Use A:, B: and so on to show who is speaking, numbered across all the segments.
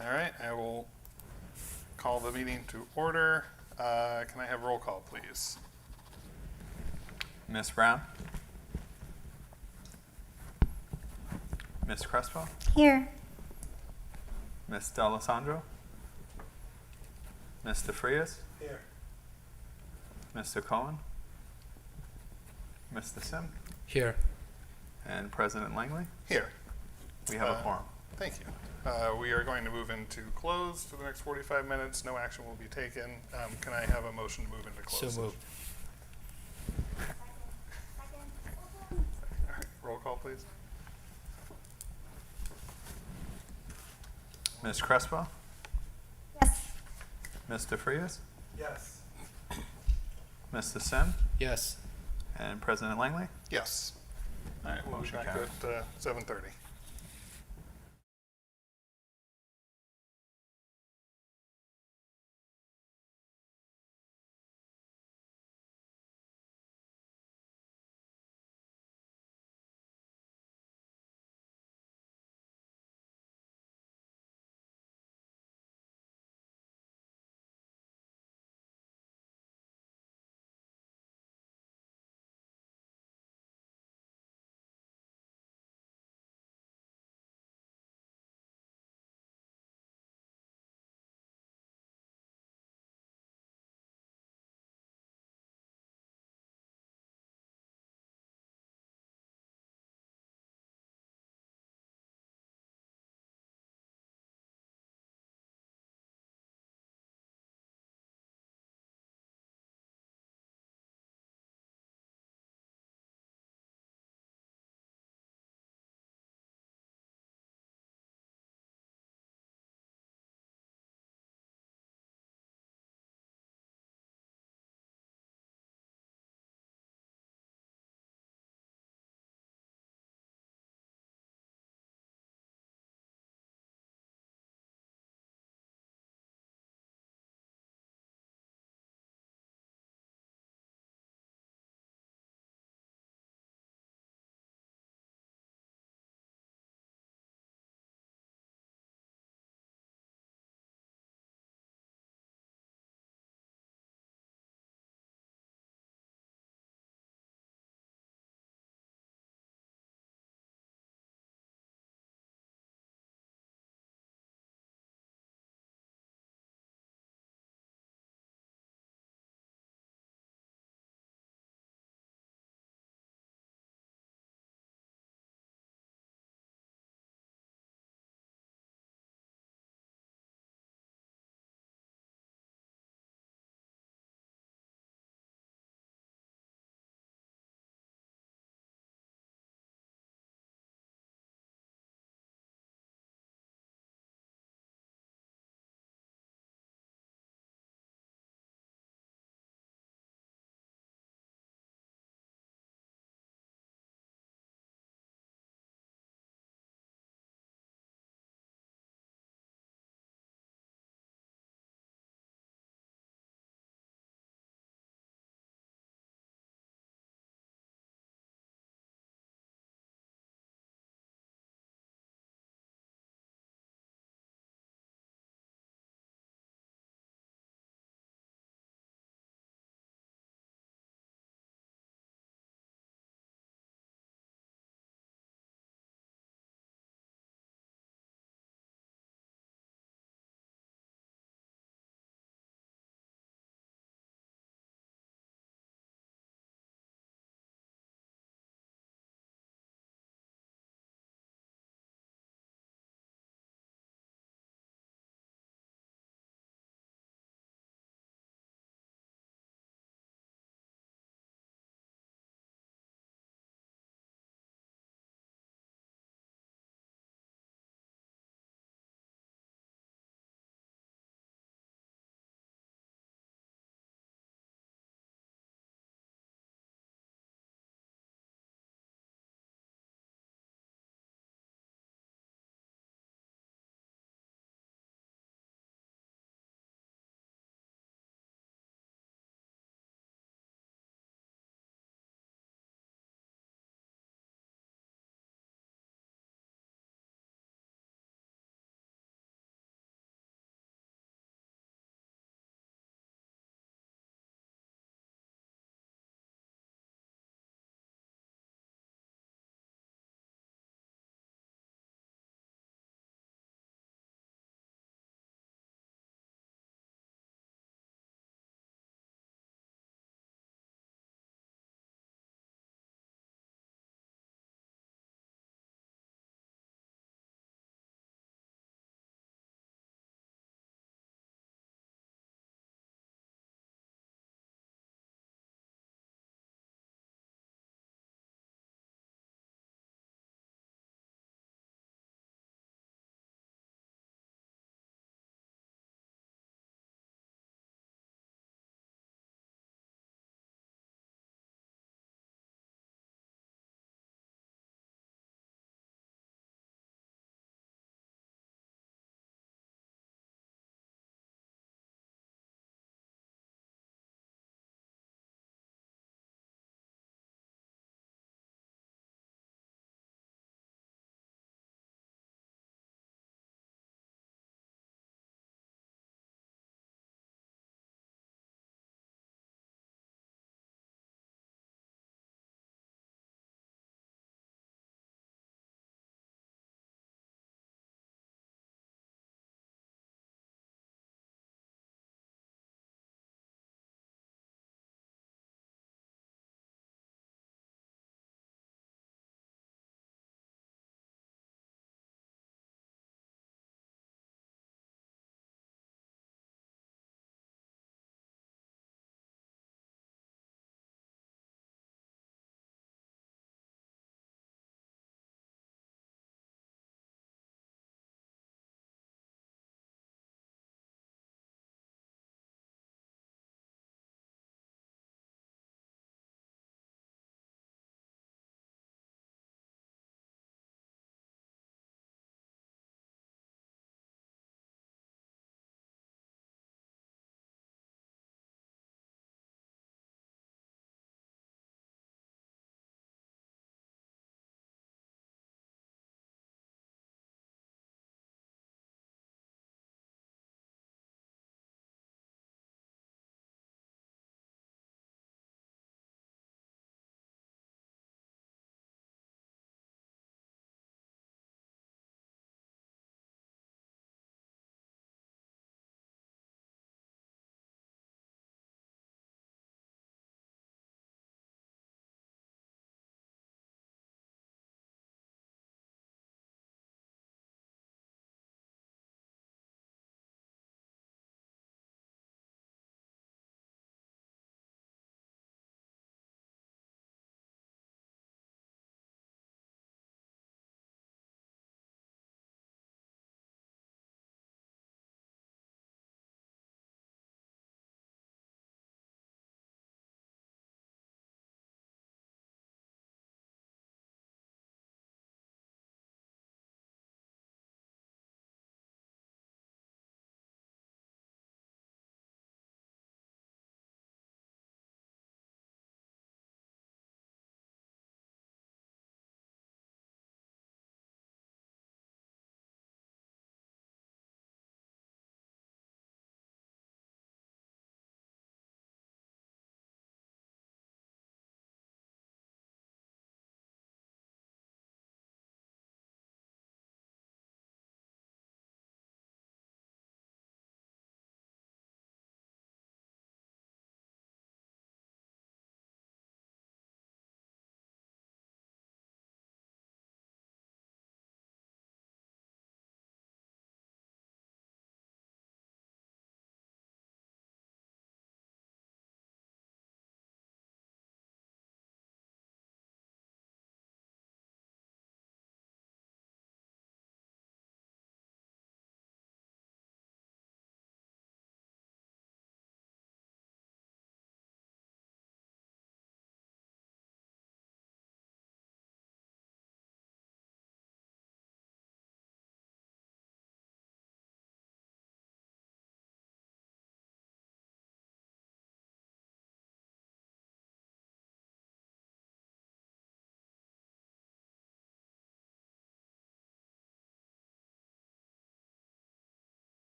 A: All right, I will call the meeting to order. Can I have roll call, please?
B: Ms. Brown? Ms. Crespo?
C: Here.
B: Ms. D'Alessandro? Ms. DeFrias?
A: Here.
B: Mr. Cohen? Mr. Sim?
D: Here.
B: And President Langley?
A: Here.
B: We have a quorum.
A: Thank you. We are going to move into close for the next 45 minutes. No action will be taken. Can I have a motion to move into close?
D: So moved.
A: All right, roll call, please.
B: Ms. Crespo?
C: Yes.
B: Ms. DeFrias?
A: Yes.
B: Mr. Sim?
D: Yes.
B: And President Langley?
A: Yes. All right, we'll be
B: Motion
A: back
B: carried.
A: at 7:30.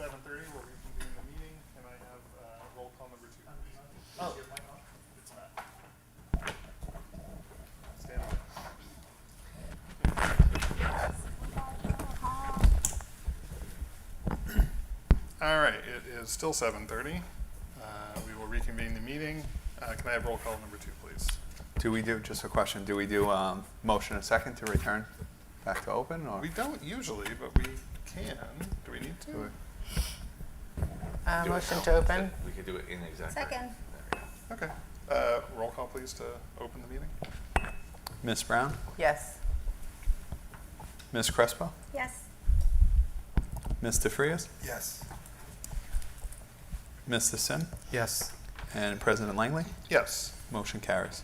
A: 7:30, we'll reconvene the meeting. Can I have roll call number 2, please? Oh, it's not. Stand by. All right, it is still 7:30. We will reconvene the meeting. Can I have roll call number 2, please?
B: Do we do, just a question, do we do motion and second to return back to open, or?
A: We don't usually, but we can. Do we need to?
B: Do
C: Motion to open.
D: We could do it in executive.
E: Second.
A: Okay. Roll call, please, to open the meeting.
B: Ms. Brown?
C: Yes.
B: Ms. Crespo?
E: Yes.
B: Ms. DeFrias?
A: Yes.
B: Mr. Sim?
C: Yes.
B: And President Langley?
A: Yes.
B: Motion carries.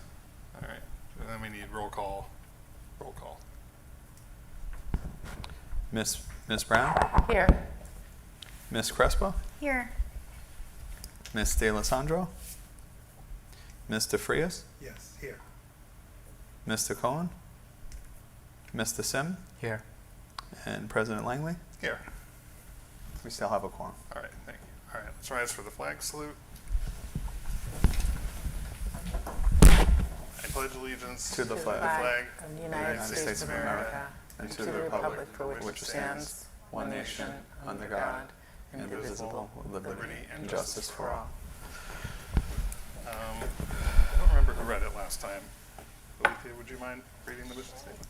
A: All right. And then we need roll call. Roll call.
B: Ms. Brown?
C: Here.
B: Ms. Crespo?
E: Here.
B: Ms. DeLisandro? Ms. DeFrias?
A: Yes. Here.
B: Mr. Cohen? Mr. Sim?
C: Here.
B: And President Langley?
A: Here.
B: We still have a quorum.
A: All right. Thank you. All right. Let's rise for the flag salute. I pledge allegiance
B: To the flag
C: of the United States of America
B: and to the republic for which it stands, one nation, under God, indivisible, with liberty and justice for all.
A: I don't remember who read it last time. Alethea, would you mind reading the mission statement?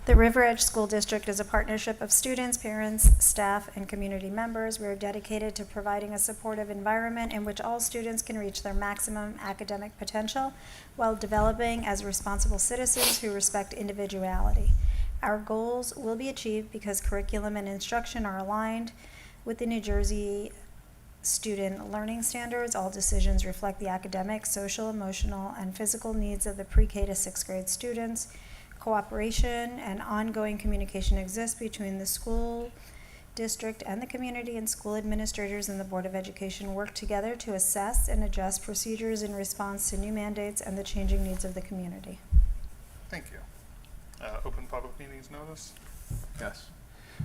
E: The River Edge School District is a partnership of students, parents, staff, and community members. We are dedicated to providing a supportive environment in which all students can reach their maximum academic potential while developing as responsible citizens who respect individuality. Our goals will be achieved because curriculum and instruction are aligned with the New Jersey student learning standards. All decisions reflect the academic, social, emotional, and physical needs of the pre-K to 6th grade students. Cooperation and ongoing communication exists between the school district and the community, and school administrators and the Board of Education work together to assess and adjust procedures in response to new mandates and the changing needs of the community.
A: Thank you. Open public meetings notice.
B: Yes.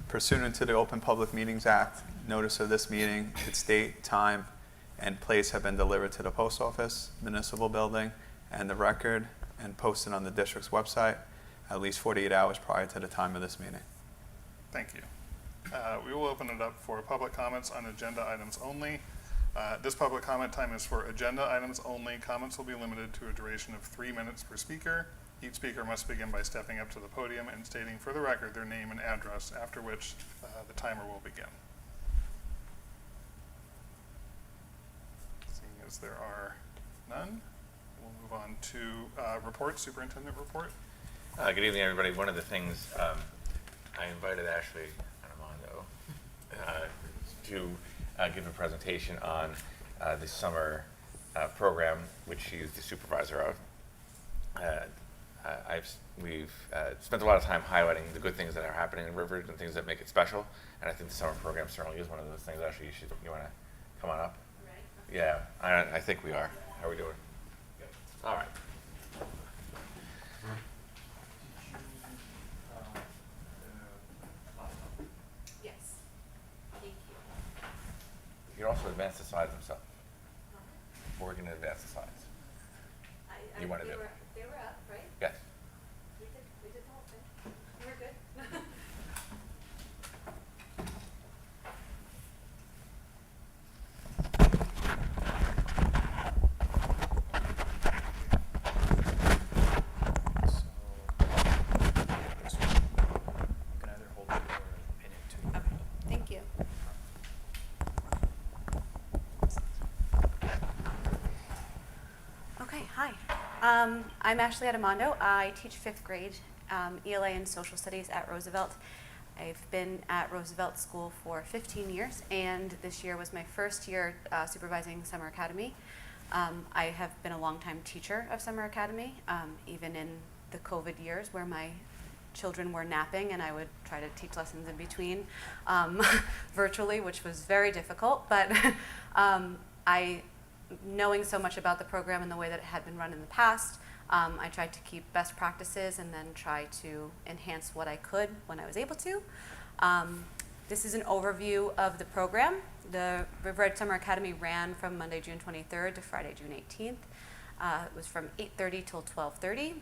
B: Pursuant to the Open Public Meetings Act, notice of this meeting, its date, time, and place have been delivered to the post office, municipal building, and the record, and posted on the district's website at least 48 hours prior to the time of this meeting.
A: Thank you. We will open it up for public comments on agenda items only. This public comment time is for agenda items only. Comments will be limited to a duration of 3 minutes per speaker. Each speaker must begin by stepping up to the podium and stating for the record their name and address, after which the timer will begin. Seeing as there are none, we'll move on to reports, superintendent report.
D: Good evening, everybody. One of the things I invited Ashley Armando to give a presentation on the summer program, which she is the supervisor of. We've spent a lot of time highlighting the good things that are happening in Rivers and things that make it special, and I think the summer program certainly is one of those things. Ashley, you want to come on up? Right. Yeah, I think we are. How are we doing? Good. All right.
F: Yes. Thank you.
D: You can also advance the slides themselves. Or we can advance the slides. You want to do it?
F: They were up, right?
D: Yes.
F: We did the whole thing. We're good. Okay, thank you. Okay, hi. I'm Ashley Armando. I teach 5th grade ELA and Social Studies at Roosevelt. I've been at Roosevelt School for 15 years, and this year was my first year supervising Summer Academy. I have been a longtime teacher of Summer Academy, even in the COVID years where my children were napping and I would try to teach lessons in between virtually, which was very difficult. But knowing so much about the program and the way that it had been run in the past, I tried to keep best practices and then try to enhance what I could when I was able to. This is an overview of the program. The River Edge Summer Academy ran from Monday, June 23rd to Friday, June 18th. It was from 8:30 till 12:30.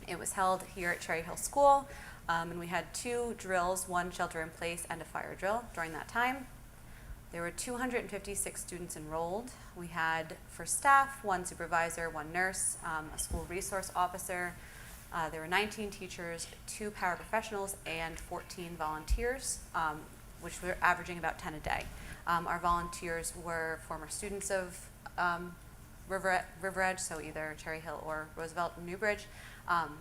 F: It was held here at Cherry Hill School, and we had 2 drills, 1 shelter in place and a fire drill during that time. There were 256 students enrolled. We had, for staff, 1 supervisor, 1 nurse, a school resource officer. There were 19 teachers, 2 paraprofessionals, and 14 volunteers, which were averaging about 10 a day. Our volunteers were former students of River Edge, so either Cherry Hill or Roosevelt and Newbridge.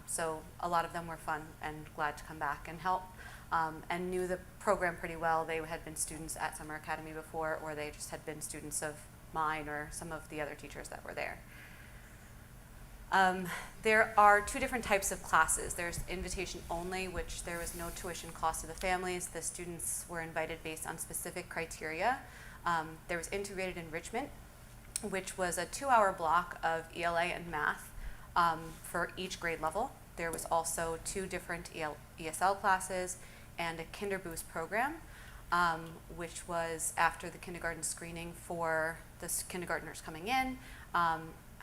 F: So a lot of them were fun and glad to come back and help, and knew the program pretty well. They had been students at Summer Academy before, or they just had been students of mine or some of the other teachers that were there. There are 2 different types of classes. There's invitation only, which there was no tuition cost to the families. The students were invited based on specific criteria. There was integrated enrichment, which was a 2-hour block of ELA and math for each grade level. There was also 2 different ESL classes and a Kinderboost program, which was after the kindergarten screening for the kindergartners coming in.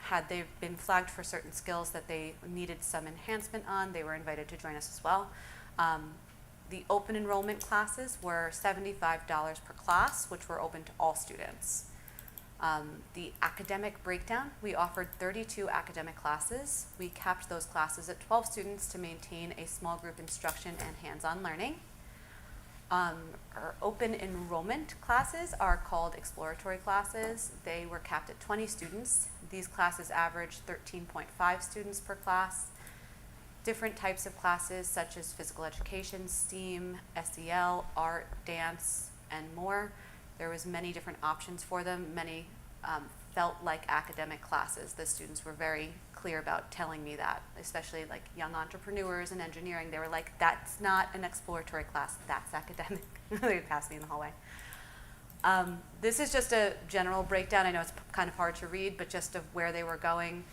F: Had they been flagged for certain skills that they needed some enhancement on, they were invited to join us as well. The open enrollment classes were $75 per class, which were open to all students. The academic breakdown, we offered 32 academic classes. We capped those classes at 12 students to maintain a small group instruction and hands-on learning. Our open enrollment classes are called exploratory classes. They were capped at 20 students. These classes averaged 13.5 students per class. Different types of classes such as physical education, STEAM, SEL, art, dance, and more. There was many different options for them. Many felt like academic classes. The students were very clear about telling me that, especially like young entrepreneurs and engineering. They were like, that's not an exploratory class, that's academic. They would pass me in the hallway. This is just a general breakdown. I know it's kind of hard to read, but just of where they were going.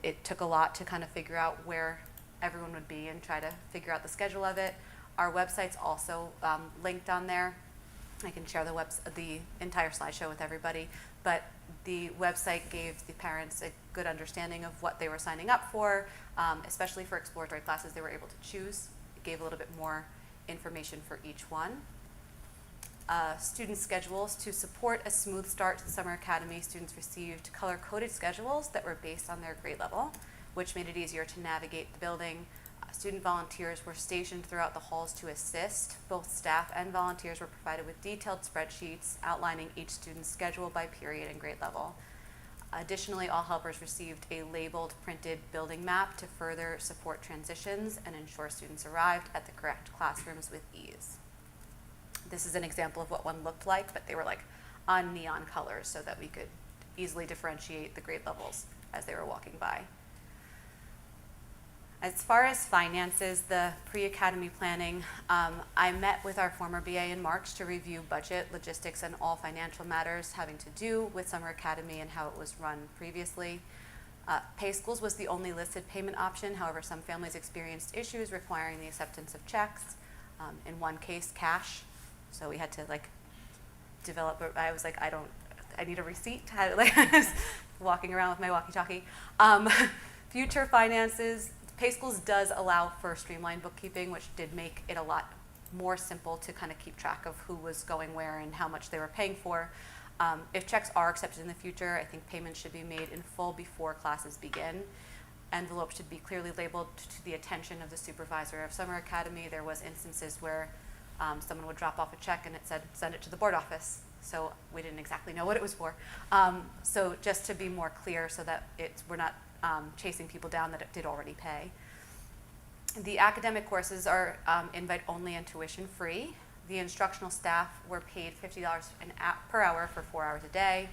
F: It took a lot to kind of figure out where everyone would be and try to figure out the schedule of it. Our website's also linked on there. I can share the entire slideshow with everybody, but the website gave the parents a good understanding of what they were signing up for, especially for exploratory classes they were able to choose. It gave a little bit more information for each one. Student schedules. To support a smooth start to the Summer Academy, students received color-coded schedules that were based on their grade level, which made it easier to navigate the building. Student volunteers were stationed throughout the halls to assist. Both staff and volunteers were provided with detailed spreadsheets outlining each student's schedule by period and grade level. Additionally, all helpers received a labeled printed building map to further support transitions and ensure students arrived at the correct classrooms with ease. This is an example of what one looked like, but they were like on neon colors so that we could easily differentiate the grade levels as they were walking by. As far as finances, the pre-academy planning, I met with our former BA in March to review budget, logistics, and all financial matters having to do with Summer Academy and how it was run previously. Pay schools was the only listed payment option. However, some families experienced issues requiring the acceptance of checks. In one case, cash. So we had to develop, I was like, I need a receipt. I was walking around with my walkie-talkie. Future finances. Pay schools does allow for streamlined bookkeeping, which did make it a lot more simple to kind of keep track of who was going where and how much they were paying for. If checks are accepted in the future, I think payments should be made in full before classes begin. Envelopes should be clearly labeled to the attention of the supervisor of Summer Academy. There was instances where someone would drop off a check and it said, send it to the board office. So we didn't exactly know what it was for. So just to be more clear so that we're not chasing people down that it did already pay. The academic courses are invite only and tuition free. The instructional staff were paid $50 per hour for 4 hours a day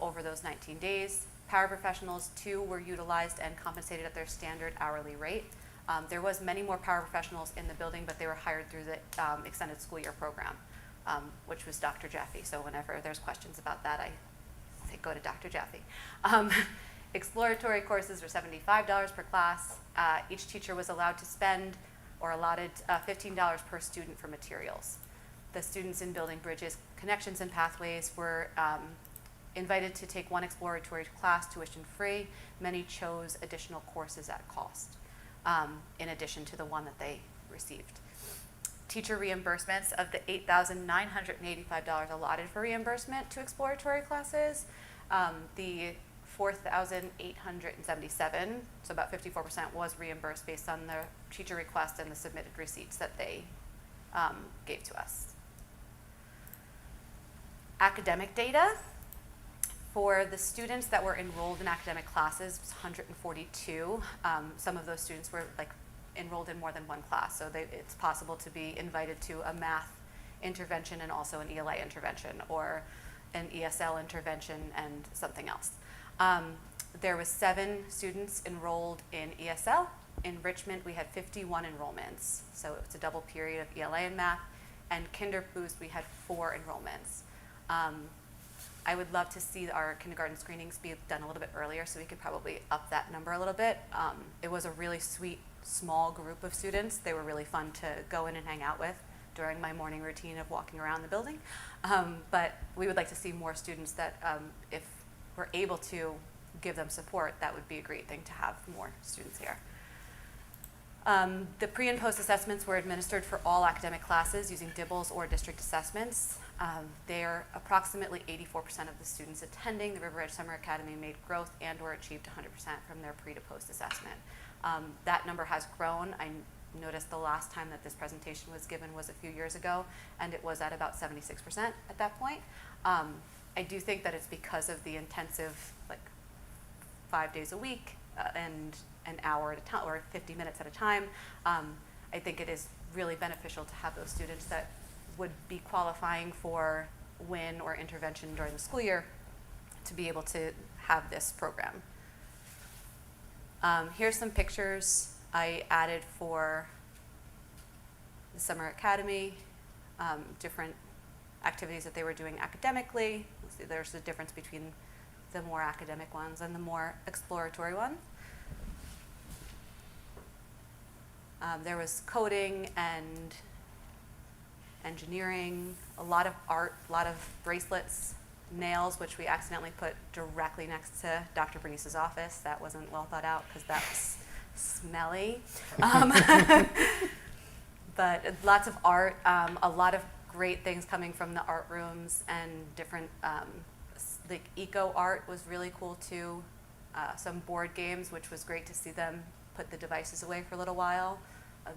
F: over those 19 days. Paraprofessionals too were utilized and compensated at their standard hourly rate. There was many more paraprofessionals in the building, but they were hired through the extended school year program, which was Dr. Jaffe. So whenever there's questions about that, I say go to Dr. Jaffe. Exploratory courses were $75 per class. Each teacher was allowed to spend or allotted $15 per student for materials. The students in Building Bridges, Connections, and Pathways were invited to take one exploratory class tuition free. Many chose additional courses at cost, in addition to the one that they received. Teacher reimbursements of the $8,985 allotted for reimbursement to exploratory classes, the $4,877, so about 54%, was reimbursed based on the teacher request and the submitted receipts that they gave to us. Academic data. For the students that were enrolled in academic classes, it was 142. Some of those students were enrolled in more than one class, so it's possible to be invited to a math intervention and also an ELA intervention, or an ESL intervention and something else. There was 7 students enrolled in ESL. Enrichment, we had 51 enrollments, so it was a double period of ELA and math. And Kinderboost, we had 4 enrollments. I would love to see our kindergarten screenings be done a little bit earlier, so we could probably up that number a little bit. It was a really sweet, small group of students. They were really fun to go in and hang out with during my morning routine of walking around the building. But we would like to see more students that, if we're able to give them support, that would be a great thing to have more students here. The pre and post assessments were administered for all academic classes using DIBELS or district assessments. They're approximately 84% of the students attending the River Edge Summer Academy made growth and or achieved 100% from their pre to post assessment. That number has grown. I noticed the last time that this presentation was given was a few years ago, and it was at about 76% at that point. I do think that it's because of the intensive, 5 days a week and an hour at a time, or 50 minutes at a time. I think it is really beneficial to have those students that would be qualifying for WIN or intervention during the school year to be able to have this program. Here's some pictures I added for the Summer Academy, different activities that they were doing academically. See, there's a difference between the more academic ones and the more exploratory ones. There was coding and engineering, a lot of art, a lot of bracelets, nails, which we accidentally put directly next to Dr. Bernice's office. That wasn't well thought out because that was smelly. But lots of art, a lot of great things coming from the art rooms, and different, eco art was really cool too. Some board games, which was great to see them put the devices away for a little while.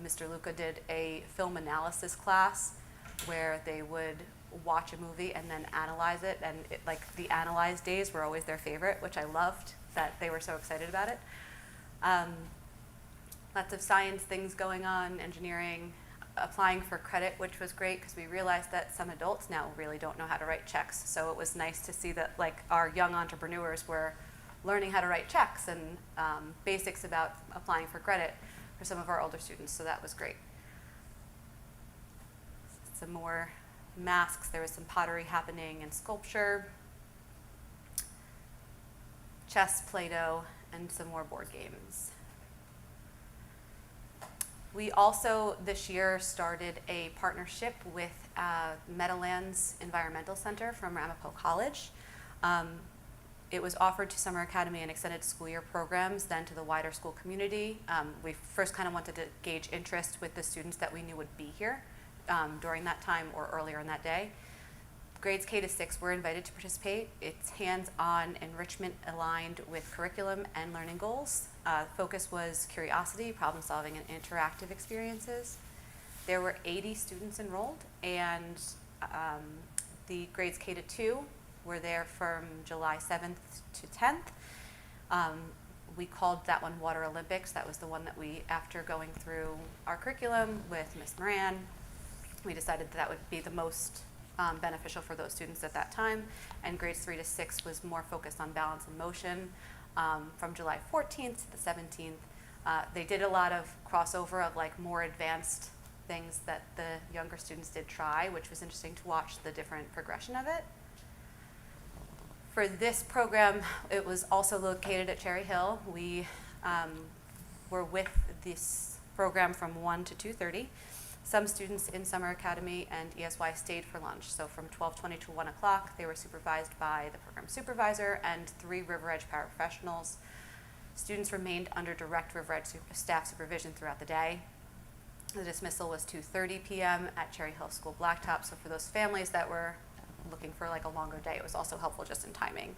F: Mr. Luca did a film analysis class where they would watch a movie and then analyze it, and the analyze days were always their favorite, which I loved that they were so excited about it. Lots of science things going on, engineering, applying for credit, which was great because we realized that some adults now really don't know how to write checks. So it was nice to see that our young entrepreneurs were learning how to write checks and basics about applying for credit for some of our older students, so that was great. Some more masks, there was some pottery happening and sculpture, chess, Play-Doh, and some more board games. We also this year started a partnership with Meadowlands Environmental Center from Ramapo College. It was offered to Summer Academy and extended school year programs, then to the wider school community. We first kind of wanted to gauge interest with the students that we knew would be here during that time or earlier in that day. Grades K to 6 were invited to participate. It's hands-on enrichment aligned with curriculum and learning goals. Focus was curiosity, problem solving, and interactive experiences. There were 80 students enrolled, and the grades K to 2 were there from July 7th to 10th. We called that one Water Olympics. That was the one that we, after going through our curriculum with Ms. Moran, we decided that would be the most beneficial for those students at that time. And grades 3 to 6 was more focused on balance and motion from July 14th to the 17th. They did a lot of crossover of more advanced things that the younger students did try, which was interesting to watch the different progression of it. For this program, it was also located at Cherry Hill. We were with this program from 1 to 2:30. Some students in Summer Academy and ESY stayed for lunch. So from 12:20 to 1 o'clock, they were supervised by the program supervisor and 3 River Edge paraprofessionals. Students remained under direct River Edge staff supervision throughout the day. The dismissal was 2:30 p.m. at Cherry Hill School Blacktop. So for those families that were looking for like a longer day, it was also helpful just in timing.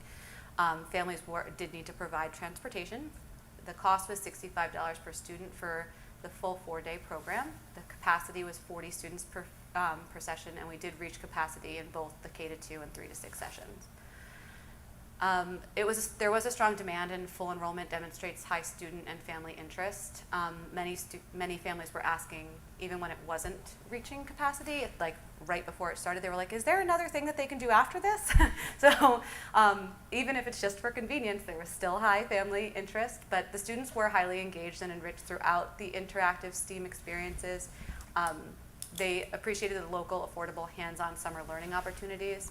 F: Families did need to provide transportation. The cost was $65 per student for the full 4-day program. The capacity was 40 students per session, and we did reach capacity in both the K-2 and 3-6 sessions. There was a strong demand, and full enrollment demonstrates high student and family interest. Many families were asking, even when it wasn't reaching capacity, like right before it started, they were like, is there another thing that they can do after this? So even if it's just for convenience, there was still high family interest, but the students were highly engaged and enriched throughout the interactive STEAM experiences. They appreciated the local, affordable, hands-on summer learning opportunities.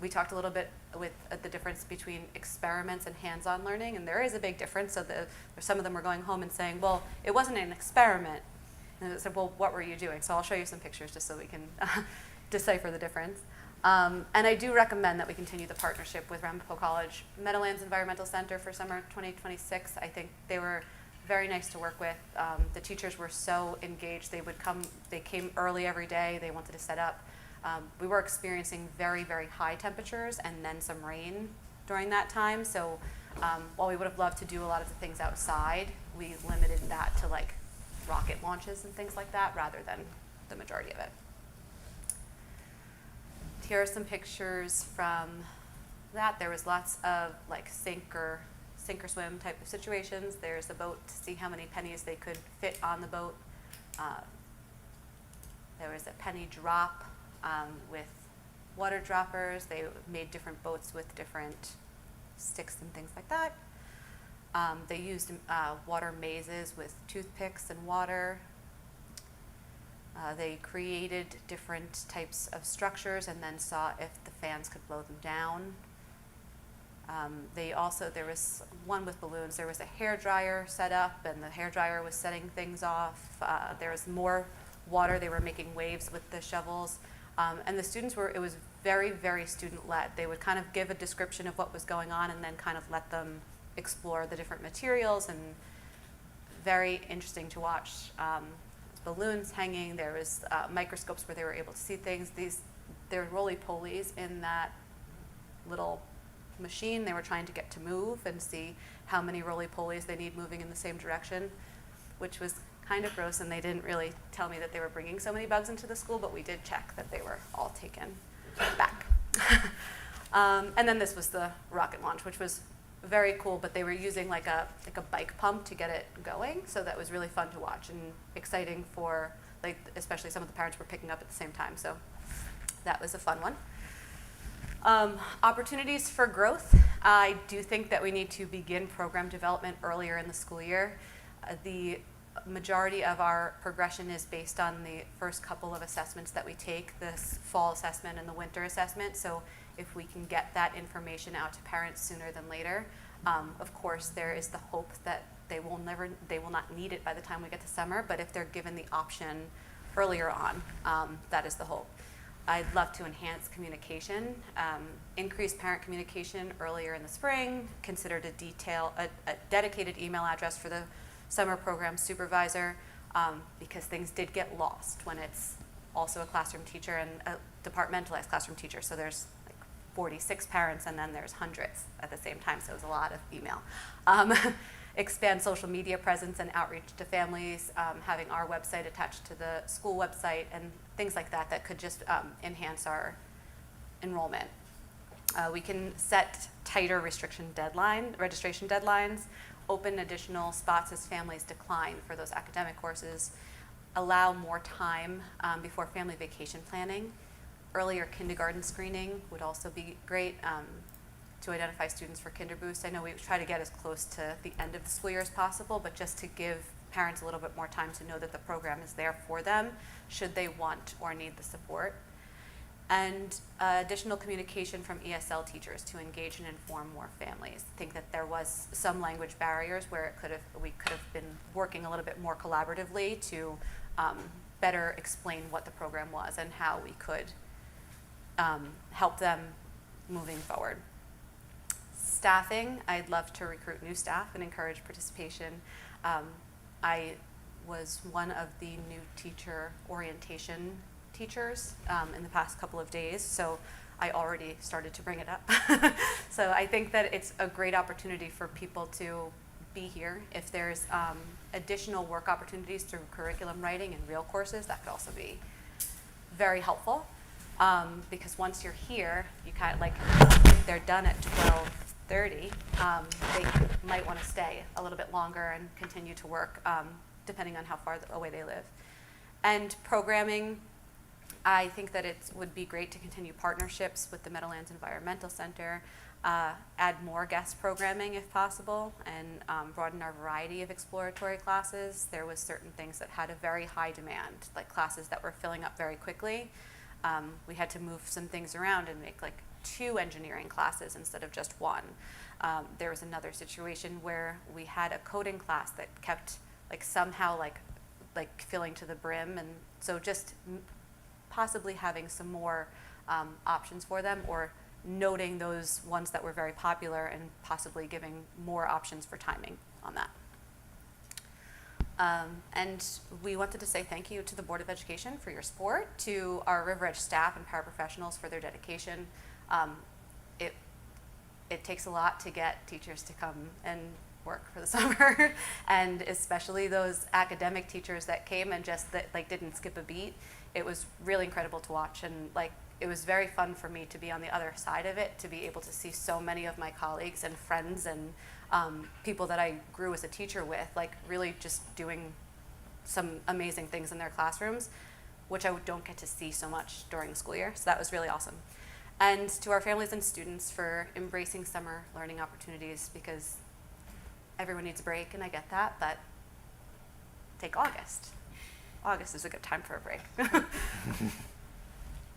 F: We talked a little bit with the difference between experiments and hands-on learning, and there is a big difference. So some of them were going home and saying, well, it wasn't an experiment. And I said, well, what were you doing? So I'll show you some pictures just so we can decipher the difference. And I do recommend that we continue the partnership with Ramapo College Meadowlands Environmental Center for summer 2026. I think they were very nice to work with. The teachers were so engaged. They came early every day. They wanted to set up. We were experiencing very, very high temperatures and then some rain during that time. So while we would have loved to do a lot of the things outside, we limited that to like rocket launches and things like that rather than the majority of it. Here are some pictures from that. There was lots of like sink or swim type of situations. There's a boat to see how many pennies they could fit on the boat. There was a penny drop with water droppers. They made different boats with different sticks and things like that. They used water mazes with toothpicks and water. They created different types of structures and then saw if the fans could blow them down. There was one with balloons. There was a hair dryer set up, and the hair dryer was setting things off. There was more water. They were making waves with the shovels. And the students it was very, very student-led. They would kind of give a description of what was going on and then kind of let them explore the different materials, and very interesting to watch. Balloons hanging, there was microscopes where they were able to see things. There were roly-polies in that little machine. They were trying to get to move and see how many roly-polies they need moving in the same direction, which was kind of gross, and they didn't really tell me that they were bringing so many bugs into the school, but we did check that they were all taken back. And then this was the rocket launch, which was very cool, but they were using like a bike pump to get it going, so that was really fun to watch and exciting for, like, especially some of the parents were picking up at the same time, so that was a fun one. Opportunities for growth. I do think that we need to begin program development earlier in the school year. The majority of our progression is based on the first couple of assessments that we take, this fall assessment and the winter assessment. So if we can get that information out to parents sooner than later, of course there is the hope that they will not need it by the time we get to summer, but if they're given the option earlier on, that is the hope. I'd love to enhance communication, increase parent communication earlier in the spring, considered a dedicated email address for the summer program supervisor, because things did get lost when it's also a classroom teacher and a departmentalized classroom teacher. So there's like 46 parents and then there's hundreds at the same time, so it was a lot of email. Expand social media presence and outreach to families, having our website attached to the school website and things like that that could just enhance our enrollment. We can set tighter registration deadlines, open additional spots as families decline for those academic courses, allow more time before family vacation planning. Earlier kindergarten screening would also be great to identify students for KinderBoost. I know we try to get as close to the end of the school year as possible, but just to give parents a little bit more time to know that the program is there for them should they want or need the support. And additional communication from ESL teachers to engage and inform more families. I think that there was some language barriers where we could have been working a little bit more collaboratively to better explain what the program was and how we could help them moving forward. Staffing, I'd love to recruit new staff and encourage participation. I was one of the new teacher orientation teachers in the past couple of days, so I already started to bring it up. So I think that it's a great opportunity for people to be here. If there's additional work opportunities through curriculum writing and real courses, that could also be very helpful. Because once you're here, you kind of like, if they're done at 12:30, they might want to stay a little bit longer and continue to work, depending on how far away they live. And programming, I think that it would be great to continue partnerships with the Meadowlands Environmental Center, add more guest programming if possible, and broaden our variety of exploratory classes. There was certain things that had a very high demand, like classes that were filling up very quickly. We had to move some things around and make like 2 engineering classes instead of just 1. There was another situation where we had a coding class that kept like somehow like filling to the brim, and so just possibly having some more options for them, or noting those ones that were very popular and possibly giving more options for timing on that. And we wanted to say thank you to the Board of Education for your support, to our River Edge staff and paraprofessionals for their dedication. It takes a lot to get teachers to come and work for the summer, and especially those academic teachers that came and just didn't skip a beat. It was really incredible to watch, and it was very fun for me to be on the other side of it, to be able to see so many of my colleagues and friends and people that I grew as a teacher with, really just doing some amazing things in their classrooms, which I don't get to see so much during the school year. So that was really awesome. And to our families and students for embracing summer learning opportunities, because everyone needs a break, and I get that, but take August. August is a good time for a break.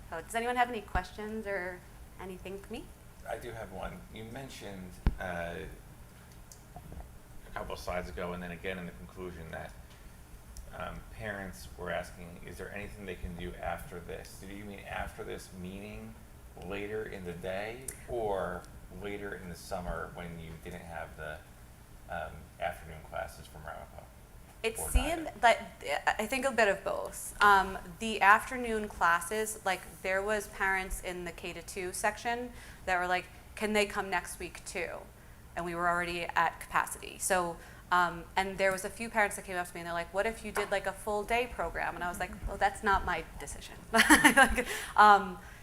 F: So does anyone have any questions or anything for me?
D: I do have one. You mentioned a couple of slides ago, and then again in the conclusion, that parents were asking, is there anything they can do after this? Do you mean after this meeting later in the day, or later in the summer when you didn't have the afternoon classes from Ramapo?
F: It
D: Or
F: seemed
D: neither?
F: that, I think a bit of both. The afternoon classes, there was parents in the K-2 section that were like, can they come next week too? And we were already at capacity. So, and there was a few parents that came up to me and they're like, what if you did a full day program? And I was like, well, that's not my decision.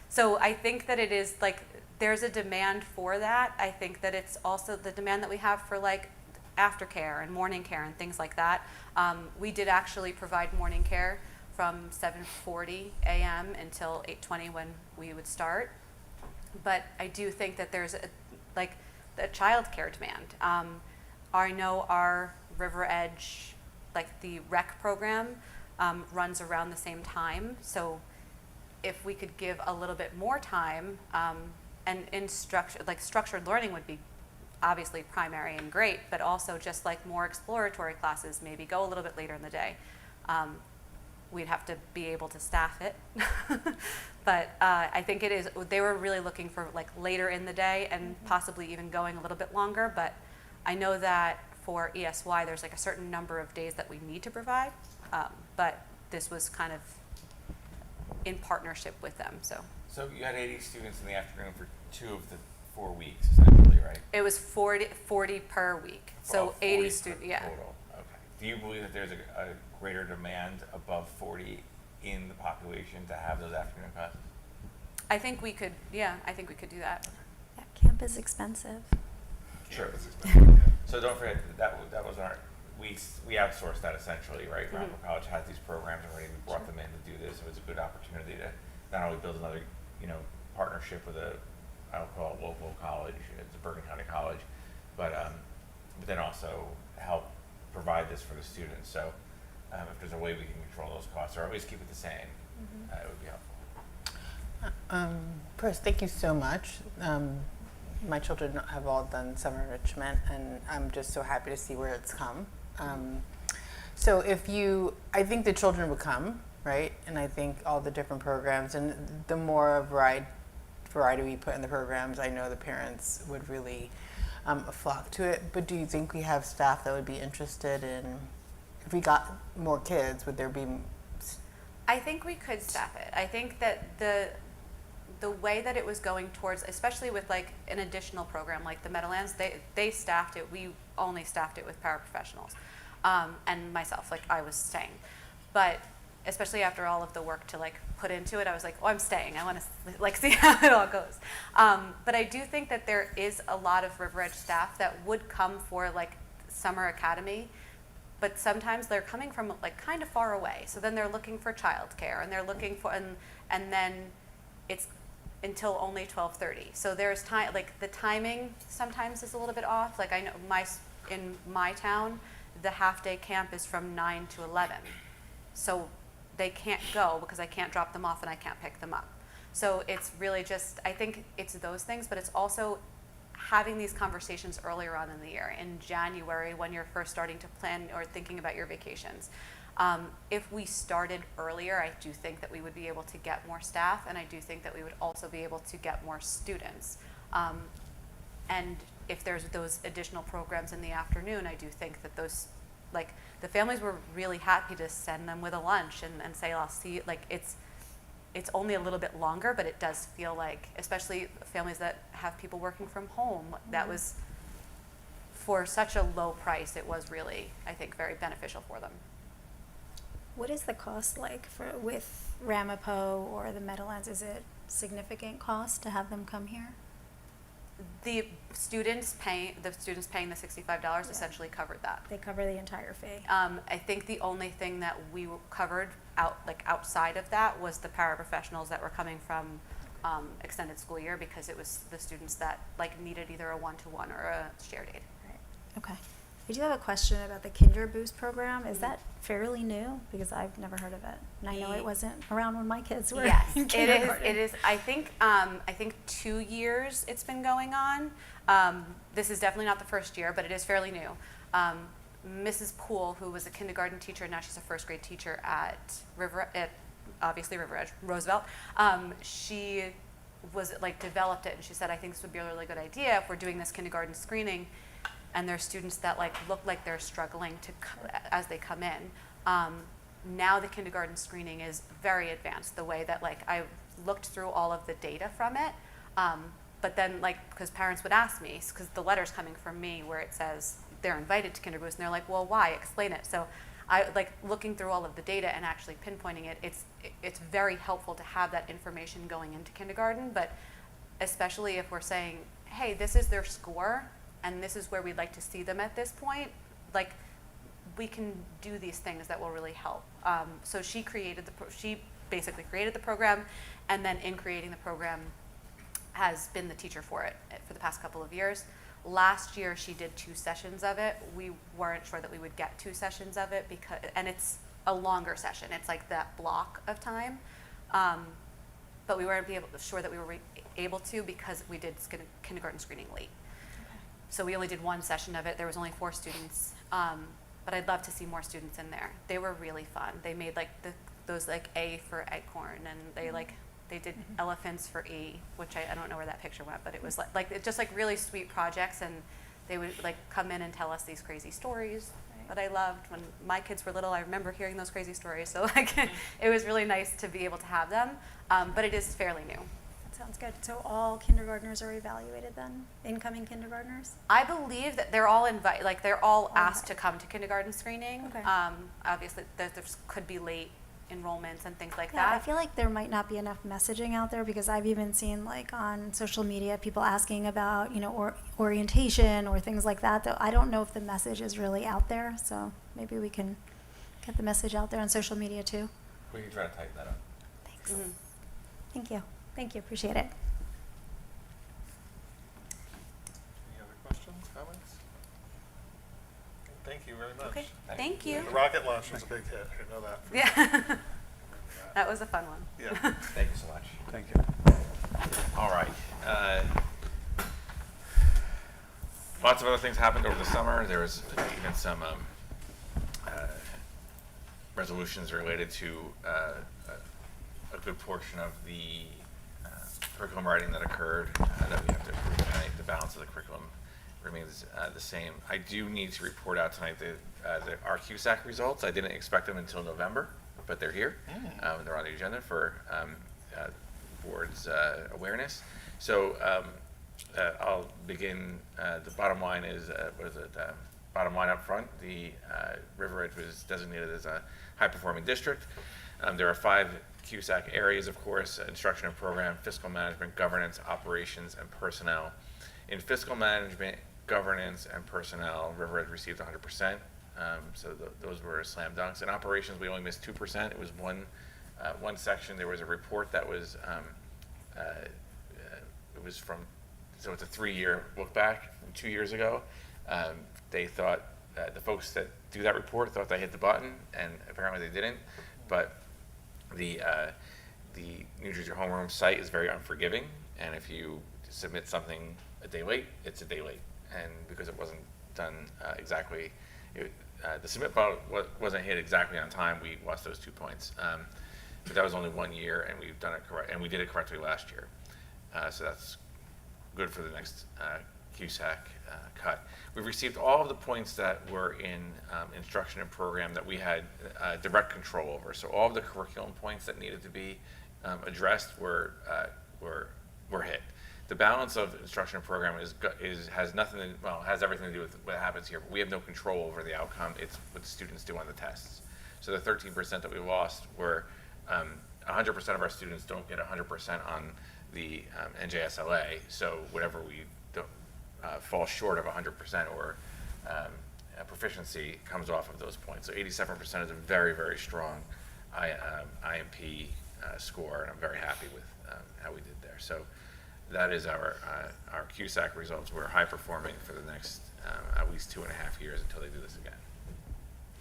F: So I think that it is there's a demand for that. I think that it's also the demand that we have for aftercare and morning care and things like that. We did actually provide morning care from 7:40 a.m. until 8:20 when we would start. But I do think that there's a child care demand. I know our River Edge, the rec program, runs around the same time. So if we could give a little bit more time, and in structured learning would be obviously primary and great, but also just more exploratory classes, maybe go a little bit later in the day. We'd have to be able to staff it. But I think it is, they were really looking for later in the day and possibly even going a little bit longer. But I know that for ESY, there's a certain number of days that we need to provide. But this was kind of in partnership with them. So
D: you had 80 students in the afternoon for 2 of the 4 weeks, essentially, right?
F: it was 40 per week. So 80 students, yeah.
D: Total. Okay. Do you believe that there's a greater demand above 40 in the population to have those afternoon classes?
F: I think we could, I think we could do that.
E: Yeah, camp is expensive.
D: Sure.
A: It's expensive.
D: So don't forget that was our we outsourced that essentially, right?
F: Mm-hmm.
D: Ramapo College had these programs already. We brought them in to do this. It was a good opportunity to not only build another partnership with I don't call it local college, it's a Bergen County college, but then also help provide this for the students. So if there's a way we can control those costs or always keep it the same, it would be helpful.
C: First, thank you so much. My children have all done summer enrichment, and I'm just so happy to see where it's come. So I think the children would come, right? And I think all the different programs, and the more variety we put in the programs, I know the parents would really flock to it. But do you think we have staff that would be interested in, if we got more kids, would there be?
F: I think we could staff it. I think that the way that it was going towards, especially with like an additional program like the Meadowlands, they staffed it. We only staffed it with paraprofessionals, and myself, like I was staying. But especially after all of the work to like put into it, I was like, oh, I'm staying. I want to like see how it all goes. But I do think that there is a lot of River Edge staff that would come for like summer academy, but sometimes they're coming from like kind of far away. So then they're looking for childcare, and they're looking for, and then it's until only 12:30. So there's time, like the timing sometimes is a little bit off. Like I know in my town, the half-day camp is from 9 to 11. So they can't go because I can't drop them off and I can't pick them up. So it's really just, I think it's those things, but it's also having these conversations earlier on in the year, in January, when you're first starting to plan or thinking about your vacations. If we started earlier, I do think that we would be able to get more staff, and I do think that we would also be able to get more students. And if there's those additional programs in the afternoon, I do think that those, like the families were really happy to send them with a lunch and say, I'll see you. Like it's only a little bit longer, but it does feel like, especially families that have people working from home, that was, for such a low price, it was really, I think, very beneficial for them.
E: What is the cost like with Ramapo or the Meadowlands? Is it significant cost to have them come here?
F: The students paying the $65 essentially covered that.
E: They cover the entire fee.
F: I think the only thing that we covered outside of that was the paraprofessionals that were coming from extended school year, because it was the students that like needed either a one-to-one or a shared aid.
E: Right. Okay. I do have a question about the Kinder Boost program. Is that fairly new? Because I've never heard of it, and I know it wasn't around when my kids were
F: Yes,
E: in
F: it is.
E: kindergarten.
F: It is. I think 2 years it's been going on. This is definitely not the first year, but it is fairly new. Mrs. Poole, who was a kindergarten teacher, now she's a first grade teacher at obviously River Edge, Roosevelt. She was like developed it, and she said, I think this would be a really good idea if we're doing this kindergarten screening, and there's students that like look like they're struggling as they come in. Now the kindergarten screening is very advanced, the way that like I looked through all of the data from it, but then like, because parents would ask me, because the letter's coming from me where it says they're invited to Kinder Boost, and they're like, well, why? Explain it. So I like looking through all of the data and actually pinpointing it. It's very helpful to have that information going into kindergarten, but especially if we're saying, hey, this is their score, and this is where we'd like to see them at this point, like we can do these things that will really help. So she basically created the program, and then in creating the program has been the teacher for it for the past couple of years. Last year she did 2 sessions of it. We weren't sure that we would get 2 sessions of it and it's a longer session. It's like that block of time. But we weren't sure that we were able to, because we did kindergarten screening late. So we only did 1 session of it. There was only 4 students, but I'd love to see more students in there. They were really fun. They made like those like A for Acorn, and they did elephants for E, which I don't know where that picture went, but it was like just like really sweet projects, and they would like come in and tell us these crazy stories that I loved. When my kids were little, I remember hearing those crazy stories. So like it was really nice to be able to have them, but it is fairly new.
E: Sounds good. So all kindergartners are evaluated then? Incoming kindergartners?
F: I believe that they're all they're all asked to come to kindergarten screening.
E: Okay.
F: Obviously, there could be late enrollments and things like
E: Yeah, I
F: that.
E: feel like there might not be enough messaging out there, because I've even seen like on social media people asking about, orientation or things like that, though I don't know if the message is really out there, so maybe we can get the message out there on social media too.
D: We can try to tighten that up.
E: Thanks.
F: Mhm.
E: Thank you. Thank you. Appreciate it.
A: Any other questions, comments? Thank you very much.
F: Okay, thank you.
A: The rocket launch was a big hit, I know that.
F: Yeah, that was a fun one.
A: Yeah.
D: Thank you so much.
B: Thank you.
D: All right. Lots of other things happened over the summer. There was even some resolutions related to a good portion of the curriculum writing that occurred that we have to approve tonight. The balance of the curriculum remains the same. I do need to report out tonight our CUSAC results. I didn't expect them until November, but they're here. They're on the agenda for board's awareness. So I'll begin. The bottom line is, bottom line up front, the River Edge was designated as a high-performing district. There are 5 CUSAC areas, of course: instruction and program, fiscal management, governance, operations, and personnel. In fiscal management, governance, and personnel, River Edge received 100%. So those were slam dunks. In operations, we only missed 2%. It was one section. There was a report that was, it was from, so it's a 3-year look back from 2 years ago. They thought, the folks that do that report thought they hit the button, and apparently they didn't. But the New Jersey homeroom site is very unforgiving, and if you submit something a day late, it's a day late. And because it wasn't done exactly, the submit button wasn't hit exactly on time, we lost those 2 points. But that was only 1 year, and we've done it correct, and we did it correctly last year. So that's good for the next CUSAC cut. We've received all of the points that were in instruction and program that we had direct control over. So all of the curriculum points that needed to be addressed were hit. The balance of instruction and program has nothing to, well, has everything to do with what happens here, but we have no control over the outcome. It's what the students do on the tests. So the 13% that we lost were 100% of our students don't get 100% on the NJSLA. So whatever we don't fall short of 100% or proficiency comes off of those points. So 87% is a very, very strong IMP score, and I'm very happy with how we did there. So that is our CUSAC results. We're high performing for the next at least 2.5 years until they do this again.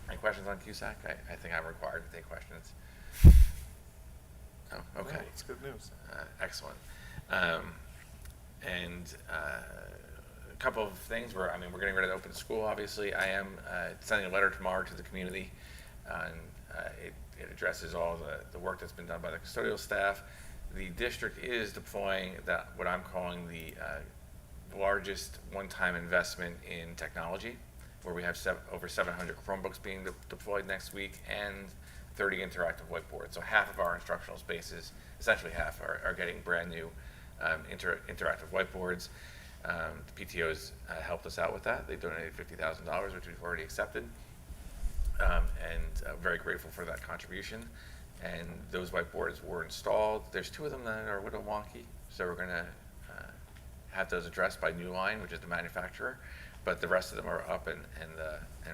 D: Any questions on CUSAC? I think I'm required to take questions. Oh, okay.
A: That's good news.
D: Excellent. And a couple of things. We're getting ready to open school, obviously. I am sending a letter tomorrow to the community, and it addresses all the work that's been done by the custodial staff. The district is deploying what I'm calling the largest one-time investment in technology, where we have over 700 Chromebooks being deployed next week and 30 interactive whiteboards. So half of our instructional spaces, essentially half, are getting brand new interactive whiteboards. The PTOs helped us out with that. They donated $50,000, which we've already accepted, and very grateful for that contribution. And those whiteboards were installed. There's 2 of them that are a little wonky, so we're going to have those addressed by New Line, which is the manufacturer. But the rest of them are up and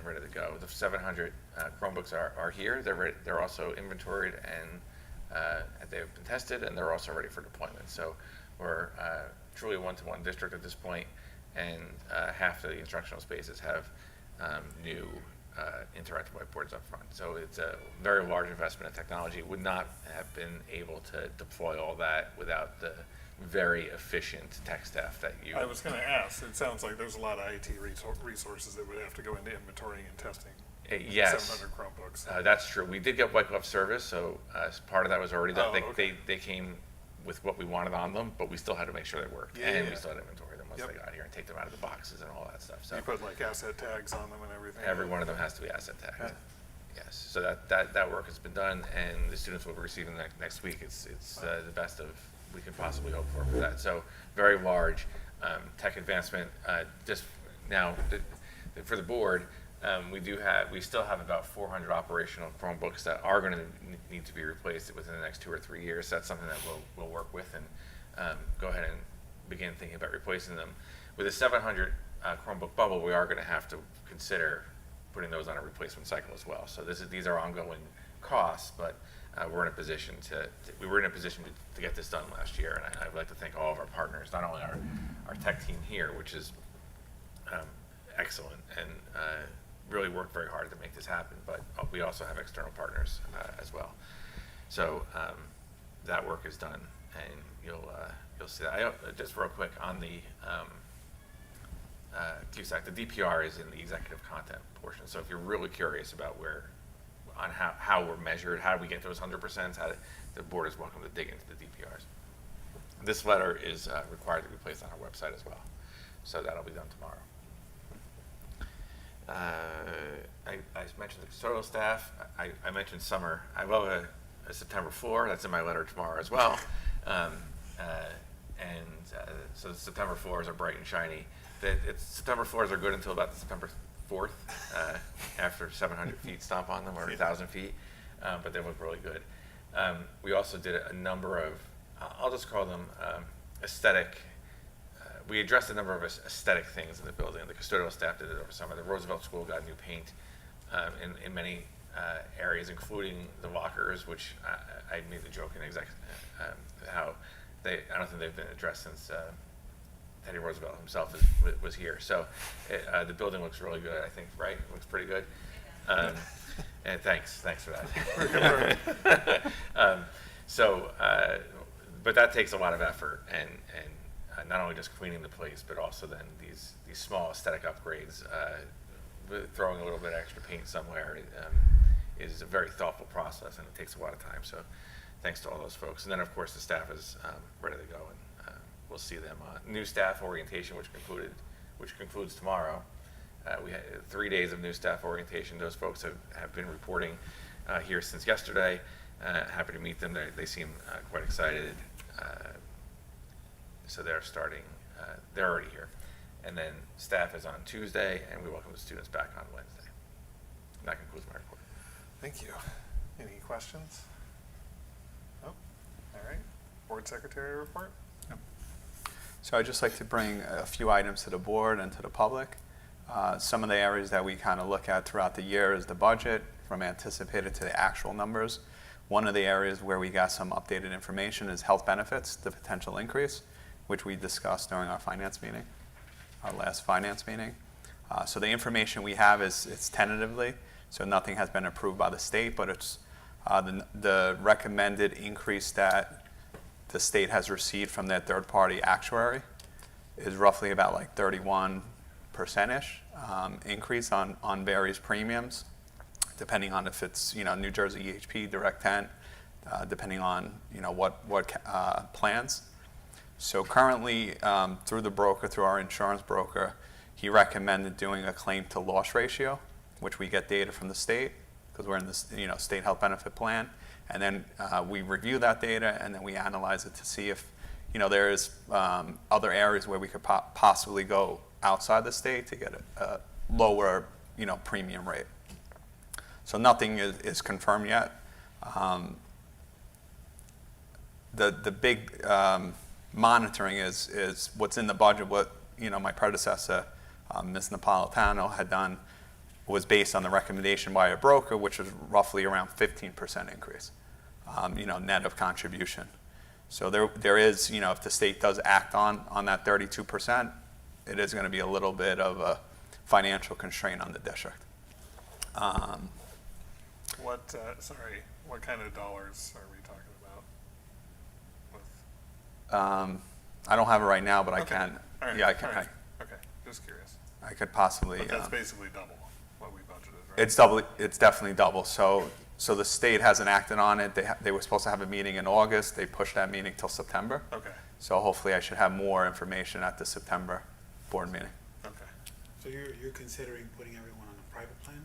D: ready to go. The 700 Chromebooks are here. They're also inventoried, and they've been tested, and they're also ready for deployment. So we're truly a one-to-one district at this point, and half the instructional spaces have new interactive whiteboards up front. So it's a very large investment in technology. Would not have been able to deploy all that without the very efficient tech staff that you.
A: I was going to ask, it sounds like there's a lot of IT resources that would have to go into inventorying and testing.
D: Yes.
A: 700 Chromebooks.
D: That's true. We did get white glove service, so part of that was already done.
A: Oh, okay.
D: They came with what we wanted on them, but we still had to make sure they worked.
A: Yeah,
D: and
A: yeah.
D: we still had to inventory them once they got here and take them out of the boxes and all that stuff. So
A: You put like asset tags on them and everything.
D: every one of them has to be asset tagged.
A: Okay.
D: Yes. So that work has been done, and the students will be receiving next week. It's the best of we can possibly hope for that. So very large tech advancement. Just now for the board, we still have about 400 operational Chromebooks that are going to need to be replaced within the next 2 or 3 years. So that's something that we'll work with and go ahead and begin thinking about replacing them. With a 700 Chromebook bubble, we are going to have to consider putting those on a replacement cycle as well. So these are ongoing costs, but we're in a position we were in a position to get this done last year, and I'd like to thank all of our partners, not only our tech team here, which is excellent and really worked very hard to make this happen, but we also have external partners as well. So that work is done, and you'll you'll see that. Just real quick on the CUSAC, the DPR is in the executive content portion. So if you're really curious about how we're measured, how do we get those 100%, the board is welcome to dig into the DPRs. This letter is required to be placed on our website as well. So that'll be done tomorrow. I mentioned the custodial staff. I mentioned summer. I love a September floor. That's in my letter tomorrow as well. So the September floors are bright and shiny. September floors are good until about September 4th, after 700 feet stomp on them, or 1,000 feet, but they look really good. We also did a number of, I'll just call them aesthetic. We addressed a number of aesthetic things in the building. The custodial staff did it over summer. The Roosevelt School got new paint in many areas, including the lockers, which I made the joke in how I don't think they've been addressed since Teddy Roosevelt himself was here. So the building looks really good, I think, right? It looks pretty good. And thanks for that. But that takes a lot of effort, and not only just cleaning the place, but also then these small aesthetic upgrades, throwing a little bit of extra paint somewhere is a very thoughtful process, and it takes a lot of time. So thanks to all those folks. And then, of course, the staff is ready to go, and we'll see them on new staff orientation, which concludes tomorrow. We had 3 days of new staff orientation. Those folks have been reporting here since yesterday. Happy to meet them. They seem quite excited. So they're starting, they're already here. And then staff is on Tuesday, and we welcome the students back on Wednesday. And that concludes my report.
A: Thank you. Any questions? Oh, all right. Board Secretary report?
B: So I'd just like to bring a few items to the board and to the public. Some of the areas that we kind of look at throughout the year is the budget, from anticipated to the actual numbers. One of the areas where we got some updated information is health benefits, the potential increase, which we discussed during our finance meeting, our last finance meeting. So the information we have it's tentatively, so nothing has been approved by the state, but it's the recommended increase that the state has received from their third-party actuary is roughly about like 31%-ish increase on various premiums, depending on if it's New Jersey EHP, Direct Tent, depending on what plans. So currently, through the broker, through our insurance broker, he recommended doing a claim to loss ratio, which we get data from the state because we're in this state health benefit plan, and then we review that data and then we analyze it to see if there is other areas where we could possibly go outside the state to get a lower premium rate. So nothing is confirmed yet. The big monitoring is what's in the budget. What my predecessor, Ms. Napolitano, had done was based on the recommendation by a broker, which was roughly around 15% increase, net of contribution. So there is, if the state does act on that 32%, it is going to be a little bit of a financial constraint on the district.
A: What kind of dollars are we talking about?
B: I don't have it right now, but I
A: Okay.
B: can.
A: All right.
B: Yeah, I can.
A: All right. Okay, just curious.
B: I could possibly.
A: But that's basically double what we budgeted, right?
B: It's double. It's definitely double. So the state hasn't acted on it. They were supposed to have a meeting in August. They pushed that meeting till September.
A: Okay,
B: So hopefully I should have more information at the September board meeting.
A: okay.
G: So you're considering putting everyone on a private plan?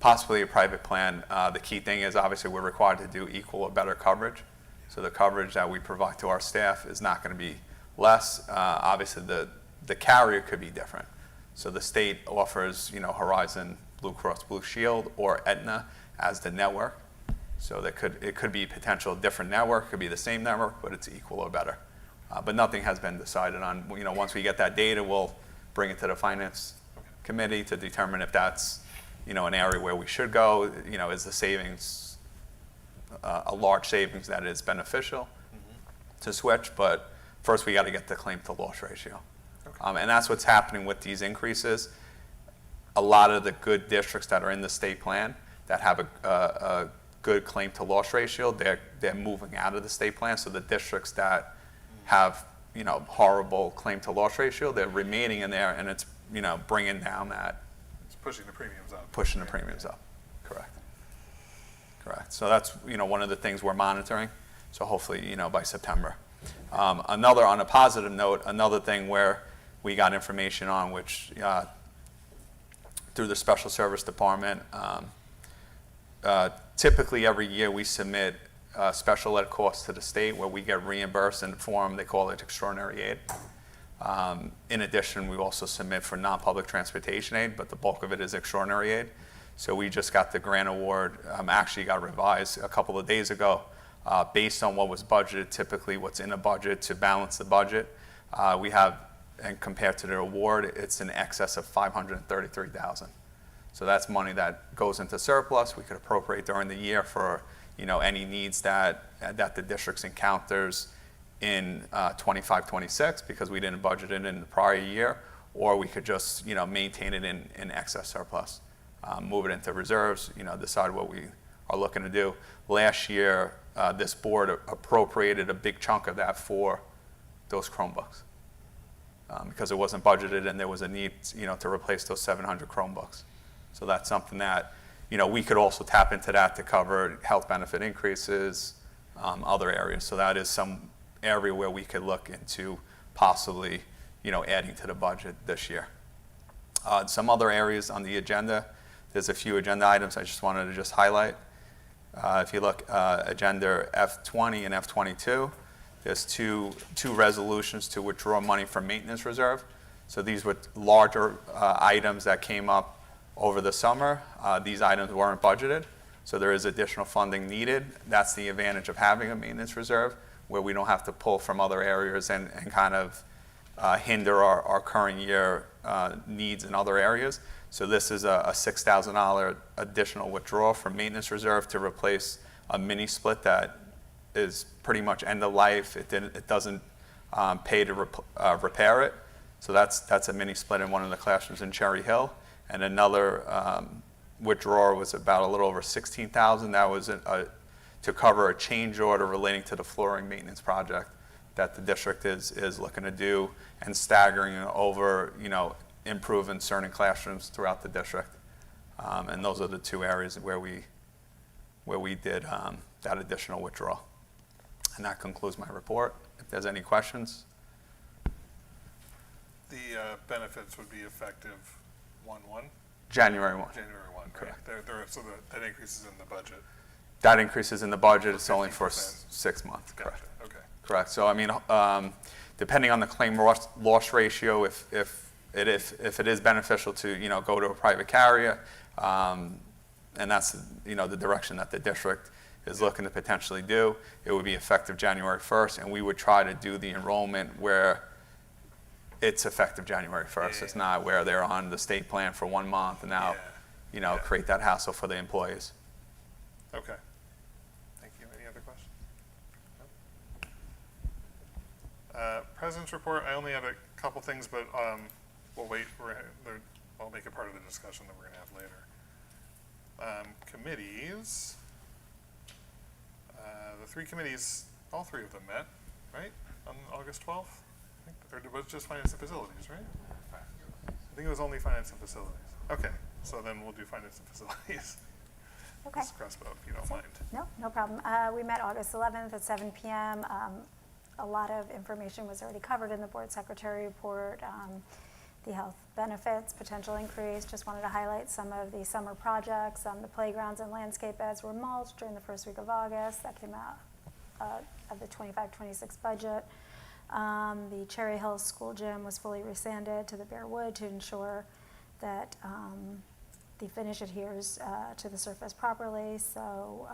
B: Possibly a private plan. The key thing is obviously we're required to do equal or better coverage. So the coverage that we provide to our staff is not going to be less. Obviously the carrier could be different. So the state offers, Horizon, Blue Cross Blue Shield, or Aetna as the network. So it could be potential different network, could be the same network, but it's equal or better. But nothing has been decided on. Once we get that data, we'll bring it to the finance committee to determine if that's, an area where we should go. Is the savings a large savings that is beneficial to switch? But first, we got to get the claim to loss ratio.
A: Okay.
B: And that's what's happening with these increases. A lot of the good districts that are in the state plan that have a good claim to loss ratio, they're moving out of the state plan. So the districts that have horrible claim to loss ratio. They're remaining in there, and it's, bringing down that,
A: It's pushing the premiums up.
B: pushing the premiums up. Correct. So that's, one of the things we're monitoring. So hopefully, by September. On a positive note, another thing where we got information on, which through the Special Service Department, typically every year we submit special ed costs to the state where we get reimbursed in the form, they call it extraordinary aid. In addition, we also submit for non-public transportation aid, but the bulk of it is extraordinary aid. So we just got the grant award, actually got revised a couple of days ago, based on what was budgeted, typically what's in a budget to balance the budget. We have, and compared to the award, it's in excess of $533,000. So that's money that goes into surplus. We could appropriate during the year for, any needs that the districts encounters in 25-26 because we didn't budget it in the prior year, or we could just, maintain it in excess surplus. Move it into reserves, decide what we are looking to do. Last year, this board appropriated a big chunk of that for those Chromebooks because it wasn't budgeted and there was a need, to replace those 700 Chromebooks. So that's something that, we could also tap into that to cover health benefit increases, other areas. So that is some area where we could look into possibly, adding to the budget this year. Some other areas on the agenda. There's a few agenda items I just wanted to highlight. If you look, agenda F20 and F22, there's two resolutions to withdraw money from maintenance reserve. So these were larger items that came up over the summer. These items weren't budgeted, so there is additional funding needed. That's the advantage of having a maintenance reserve, where we don't have to pull from other areas and kind of hinder our current year needs in other areas. So this is a $6,000 additional withdrawal from maintenance reserve to replace a mini split that is pretty much end of life. It doesn't pay to repair it. So that's a mini split in one of the classrooms in Cherry Hill. And another withdrawal was about a little over $16,000. That was to cover a change order relating to the flooring maintenance project that the district is looking to do and staggering over, improving certain classrooms throughout the district. And those are the two areas where we did that additional withdrawal. And that concludes my report. If there's any questions.
A: The benefits would be effective 1/1?
B: January 1.
A: January 1,
B: Correct.
A: So that increases in the budget.
B: That increases in the budget. It's only for
A: 50%.
B: 6 months. Correct.
A: Gotcha, okay.
B: Correct. So depending on the claim loss ratio, if it is beneficial to go to a private carrier, and that's the direction that the district is looking to potentially do, it would be effective January 1st, and we would try to do the enrollment where it's effective January 1st.
A: Yeah.
B: It's not where they're on the state plan for 1 month and now,
A: Yeah.
B: create that hassle for the employees.
A: Okay. Thank you. Any other questions? No? President's report, I only have a couple things, but we'll wait. I'll make it part of the discussion that we're going to have later. Committees. The three committees, all three of them met, right, on August 12th? Or was it just Finance and Facilities, right? I think it was only Finance and Facilities. Okay, so then we'll do Finance and Facilities.
E: Okay.
A: Just cross vote if you don't mind.
E: No problem. We met August 11th at 7 p.m. A lot of information was already covered in the board secretary report. The health benefits, potential increase. Just wanted to highlight some of the summer projects. The playgrounds and landscape beds were mulched during the first week of August. That came out of the 25-26 budget. The Cherry Hill School Gym was fully resanded to the bare wood to ensure that the finish adheres to the surface properly. So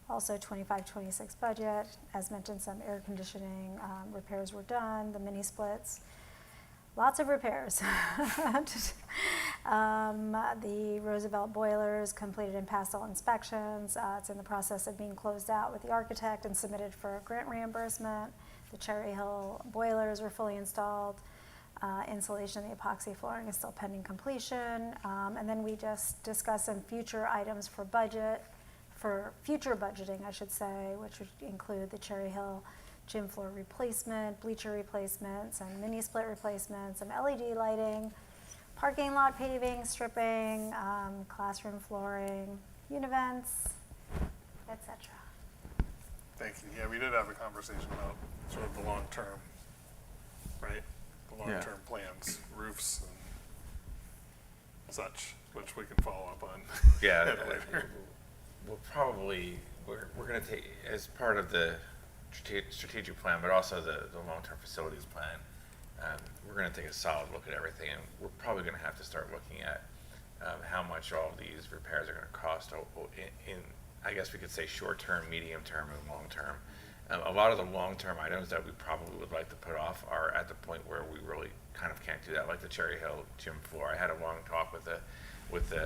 E: also 25-26 budget. As mentioned, some air conditioning repairs were done, the mini splits. Lots of repairs. The Roosevelt boilers completed and passed all inspections. It's in the process of being closed out with the architect and submitted for grant reimbursement. The Cherry Hill boilers were fully installed. Installation of the epoxy flooring is still pending completion. And then we just discussed some future items for future budgeting, I should say, which would include the Cherry Hill gym floor replacement, bleacher replacement, some mini split replacement, some LED lighting, parking lot paving, stripping, classroom flooring, univents, etc.
A: Thank you. Yeah, we did have a conversation about sort of the long-term, right? The long-term plans, roofs and such, which we can follow up on.
D: Yeah,
A: later.
D: we'll probably, we're going to take, as part of the strategic plan, but also the long-term facilities plan, we're going to take a solid look at everything, and we're probably going to have to start looking at how much all of these repairs are going to cost in, I guess we could say, short-term, medium-term, and long-term. A lot of the long-term items that we probably would like to put off are at the point where we really kind of can't do that, like the Cherry Hill gym floor. I had a long talk with the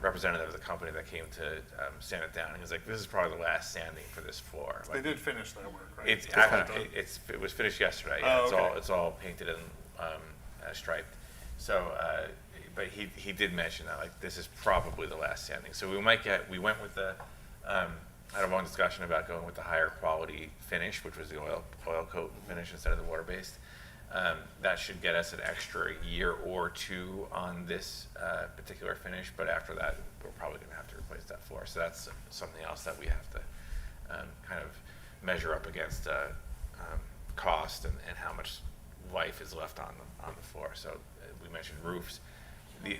D: representative of the company that came to sand it down. And he was like, "This is probably the last sanding for this floor."
A: They
D: Like,
A: did finish that work, right?
D: it was finished yesterday. Yeah,
A: Oh, okay.
D: it's all painted and striped. So, but he did mention that, like, this is probably the last sanding. So we went with the had a long discussion about going with the higher quality finish, which was the oil coat finish instead of the water based. That should get us an extra year or two on this particular finish, but after that, we're probably going to have to replace that floor. So that's something else that we have to kind of measure up against cost and how much life is left on the floor. So we mentioned roofs.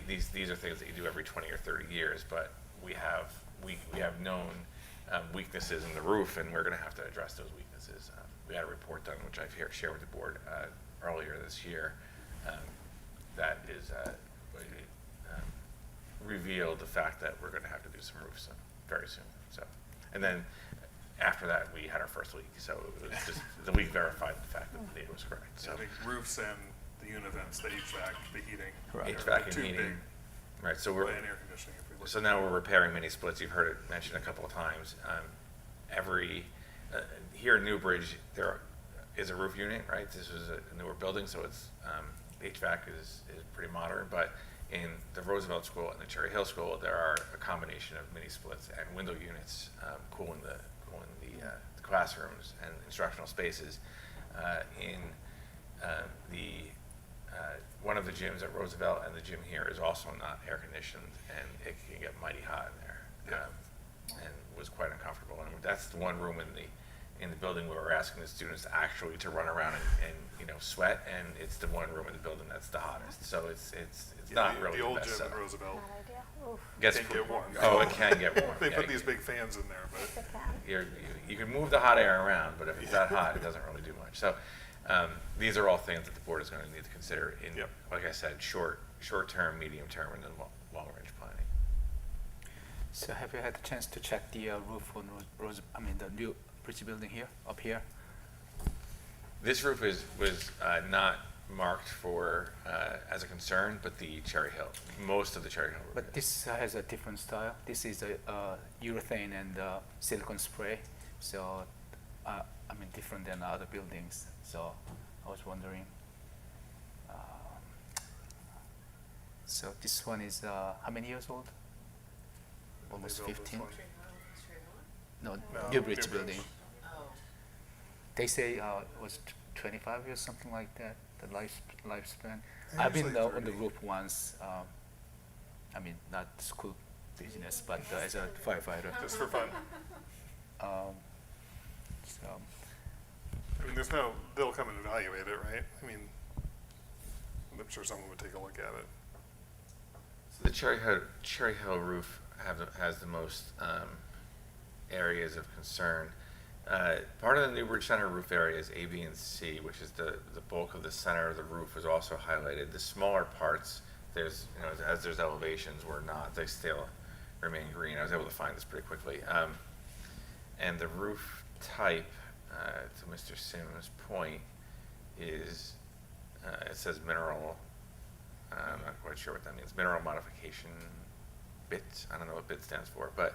D: These are things that you do every 20 or 30 years, but we have known weaknesses in the roof, and we're going to have to address those weaknesses. We had a report done, which I've shared with the board earlier this year, that is revealed the fact that we're going to have to do some roofs very soon. So, and then after that, we had our first leak. So it was just the leak verified the fact that the data was correct.
A: So
D: So
A: I think roofs and the univents, the HVAC, the heating.
B: Right.
A: are
D: HVAC
A: the
D: and
A: two
D: heating.
A: big,
D: right. So
A: and
D: we're
A: air conditioning if we look.
D: So now we're repairing mini splits. You've heard it mentioned a couple of times. Here in Newbridge, there is a roof unit, right? This is a newer building, so it's HVAC is pretty modern. But in the Roosevelt School and the Cherry Hill School, there are a combination of mini splits and window units cooling the classrooms and instructional spaces. One of the gyms at Roosevelt and the gym here is also not air conditioned, and it can get mighty hot in there, and was quite uncomfortable. And that's the one room in the building where we're asking the students actually to run around and sweat, and it's the one room in the building that's the hottest. So it's
A: Yeah,
D: not really
A: the old
D: best
A: gym in
D: setup.
A: Roosevelt
E: Bad idea. Oof,
D: Gets
A: can get warm.
D: Oh, it can get warm.
A: They
D: Yeah,
A: put these big fans in there, but
E: it can.
D: you can move the hot air around, but if it's that hot, it doesn't really do much. So these are all things that the board is going to need to consider in,
A: Yep.
D: like I said, short-term, medium-term, and then long-range planning.
H: So have you had a chance to check the roof on the new bridge building here, up here?
D: This roof was not marked for as a concern, but the Cherry Hill, most of the Cherry Hill roof.
H: But
D: is.
H: this has a different style. This is a urethane and silicone spray, so different than other buildings. So I was wondering. So this one is how many years old? Almost
A: built this
H: 15.
A: one.
H: No,
A: No,
H: New Bridge
A: New
H: building.
A: Bridge.
H: They say it was 25 years, something like that, the lifespan.
A: They're
H: I've been
A: usually
H: on the
A: 30.
H: roof once. Not school business, but as a firefighter.
A: Just for fun.
H: So
A: I mean, they'll come and evaluate it, right? I mean, I'm sure someone would take a look at it.
D: So the Cherry Hill roof has the most areas of concern. Part of the Newbridge Center roof area is A, B, and C, which is the bulk of the center of the roof was also highlighted. The smaller parts, as there's elevations, were not. They still remain green. I was able to find this pretty quickly. And the roof type, to Mr. Sims' point, is it says mineral. I'm not quite sure what that means. Mineral modification bit. I don't know what bit stands for, but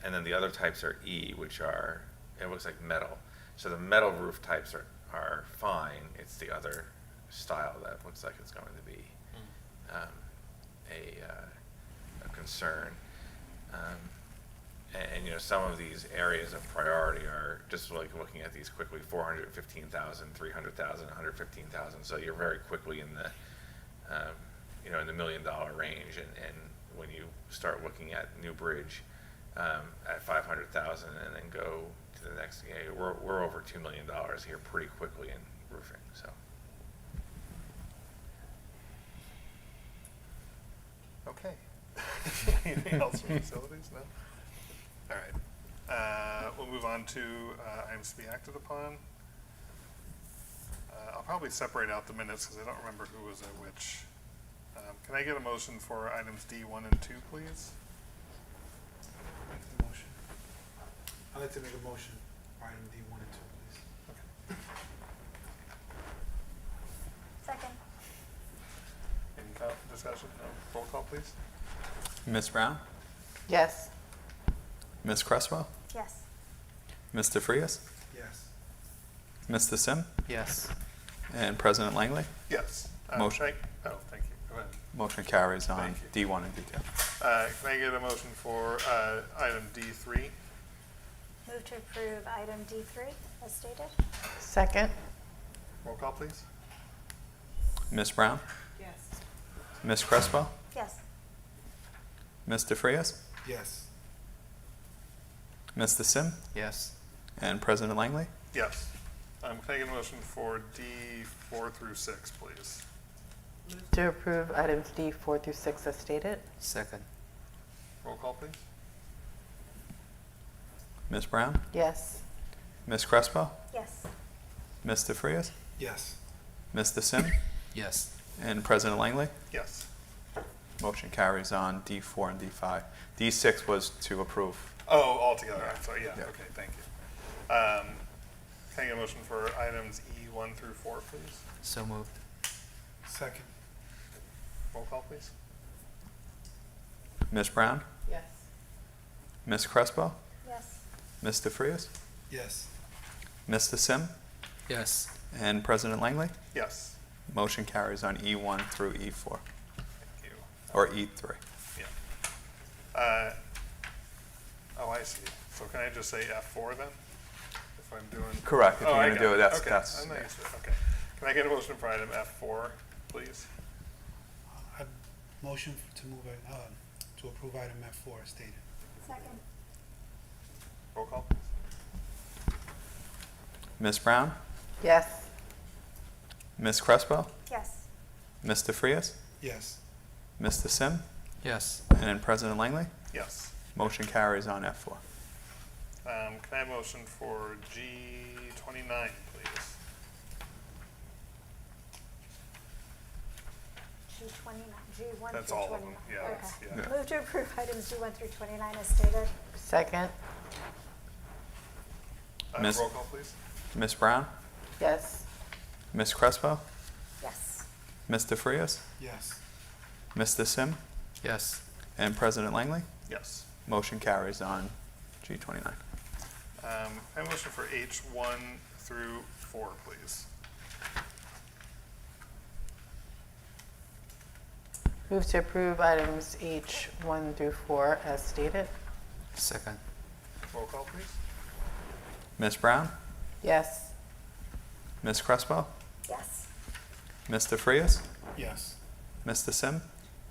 D: and then the other types are E, which are, it looks like metal. So the metal roof types are fine. It's the other style that looks like it's going to be a concern. And you know, some of these areas of priority are just like looking at these quickly: 415,000, 300,000, 115,000. So you're very quickly in the, you know, in the $1 million range. And when you start looking at New Bridge at 500,000, and then go to the next, you know, we're over $2 million here pretty quickly in roofing. So.
A: Okay. Anything else from facilities? No? All right. We'll move on to items to be acted upon. I'll probably separate out the minutes because I don't remember who was at which. Can I get a motion for items D1 and 2, please?
G: Make the motion. I'd like to make a motion for item D1 and 2, please.
E: Second.
A: Any discussion? No. Roll call, please.
B: Ms. Brown?
C: Yes.
B: Ms. Cresswell?
E: Yes.
B: Mr. Frias?
G: Yes.
B: Mr. Sim?
H: Yes.
B: And President Langley?
A: Yes.
B: Motion.
A: Thank you. Go ahead.
B: Motion carries on
A: Thank
B: D1 and D2.
A: Can I get a motion for item D3?
E: Move to approve item D3 as stated.
C: Second.
A: Roll call, please.
B: Ms. Brown?
C: Yes.
B: Ms. Cresswell?
E: Yes.
B: Mr. Frias?
G: Yes.
B: Mr. Sim?
H: Yes.
B: And President Langley?
A: Yes. Can I get a motion for D4 through 6, please?
C: To approve items D4 through 6 as stated.
H: Second.
A: Roll call, please.
B: Ms. Brown?
C: Yes.
B: Ms. Cresswell?
E: Yes.
B: Mr. Frias?
G: Yes.
B: Mr. Sim?
H: Yes.
B: And President Langley?
A: Yes.
B: Motion carries on D4 and D5. D6 was to approve.
A: Oh, all together. I'm sorry. Yeah.
B: Yeah.
A: Okay. Thank you. Can I get a motion for items E1 through 4, please?
H: So moved.
G: Second.
A: Roll call, please.
B: Ms. Brown?
C: Yes.
B: Ms. Cresswell?
E: Yes.
B: Mr. Frias?
G: Yes.
B: Mr. Sim?
H: Yes.
B: And President Langley?
A: Yes.
B: Motion carries on E1 through E4,
A: Thank you.
B: or E3.
A: Yeah. Oh, I see. So can I just say F4 then? If I'm doing.
B: Correct. If
A: Oh,
B: you're
A: I
B: going to
A: got
B: do it, that's,
A: Okay.
B: that's,
A: I'm not
B: yeah.
A: used to it. Okay. Can I get a motion for item F4, please?
G: I'd motion to move it, to approve item F4 as stated.
E: Second.
A: Roll call, please.
B: Ms. Brown?
C: Yes.
B: Ms. Cresswell?
E: Yes.
B: Mr. Frias?
G: Yes.
B: Mr. Sim?
H: Yes.
B: And then President Langley?
A: Yes.
B: Motion carries on F4.
A: Can I have a motion for G29, please?
E: G29, G1
A: That's
E: through
A: all of
E: 29.
A: them. Yeah, that's-
E: Okay.
A: yeah.
E: Move to approve items G1 through 29 as stated.
C: Second.
B: Miss-
A: Roll call, please.
B: Ms. Brown?
C: Yes.
B: Ms. Cresswell?
E: Yes.
B: Mr. Frias?
G: Yes.
B: Mr. Sim?
H: Yes.
B: And President Langley?
A: Yes.
B: Motion carries on G29.
A: I have a motion for H1 through 4, please.
C: Move to approve items H1 through 4 as stated.
H: Second.
A: Roll call, please.
B: Ms. Brown?
C: Yes.
B: Ms. Cresswell?
E: Yes.
B: Mr. Frias?
G: Yes.
B: Mr. Sim?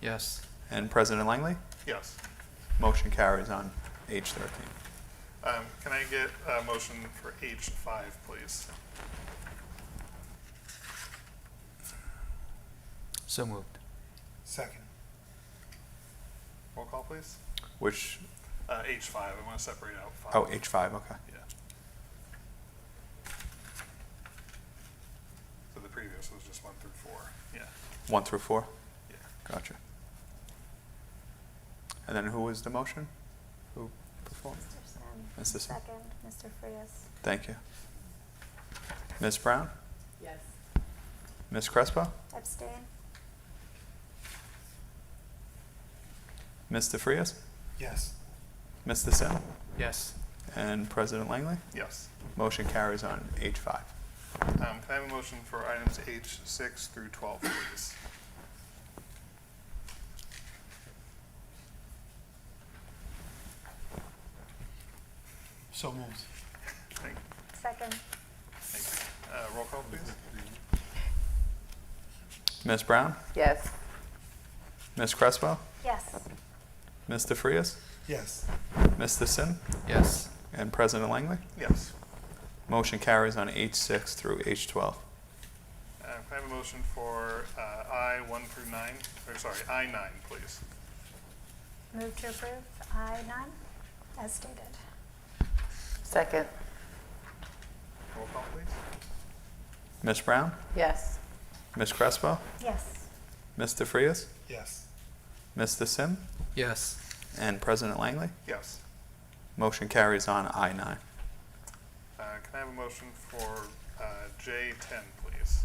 H: Yes.
B: And President Langley?
A: Yes.
B: Motion carries on H13.
A: Can I get a motion for H5, please?
H: So moved.
G: Second.
A: Roll call, please.
B: Which,
A: H5. I want to separate out 5.
B: oh, H5, okay.
A: Yeah. So the previous was just 1 through 4. Yeah.
B: 1 through 4?
A: Yeah.
B: Gotcha. And then who was the motion? Who performed?
E: Mr. Sim.
B: Mr. Sim.
E: Second, Mr. Frias.
B: Thank you. Ms. Brown?
C: Yes.
B: Ms. Cresswell?
E: Abstain.
B: Mr. Frias?
G: Yes.
B: Mr. Sim?
H: Yes.
B: And President Langley?
A: Yes.
B: Motion carries on H5.
A: Can I have a motion for items H6 through 12, please?
G: So moved.
A: Thank
E: Second.
A: you. Roll call, please.
B: Ms. Brown?
C: Yes.
B: Ms. Crespo?
E: Yes.
B: Ms. DeFrias?
G: Yes.
B: Mr. Sim?
H: Yes.
B: And President Langley?
A: Yes.
B: Motion carries on H6 through H12.
A: Can I have a motion for I1 through 9, or sorry, I9, please?
E: Move to approve I-9 as stated.
C: Second.
A: Roll call, please.
B: Ms. Brown?
C: Yes.
B: Ms. Crespo?
E: Yes.
B: Ms. DeFrias?
G: Yes.
B: Mr. Sim?
H: Yes.
B: And President Langley?
A: Yes.
B: Motion carries on I-9.
A: Can I have a motion for J10, please?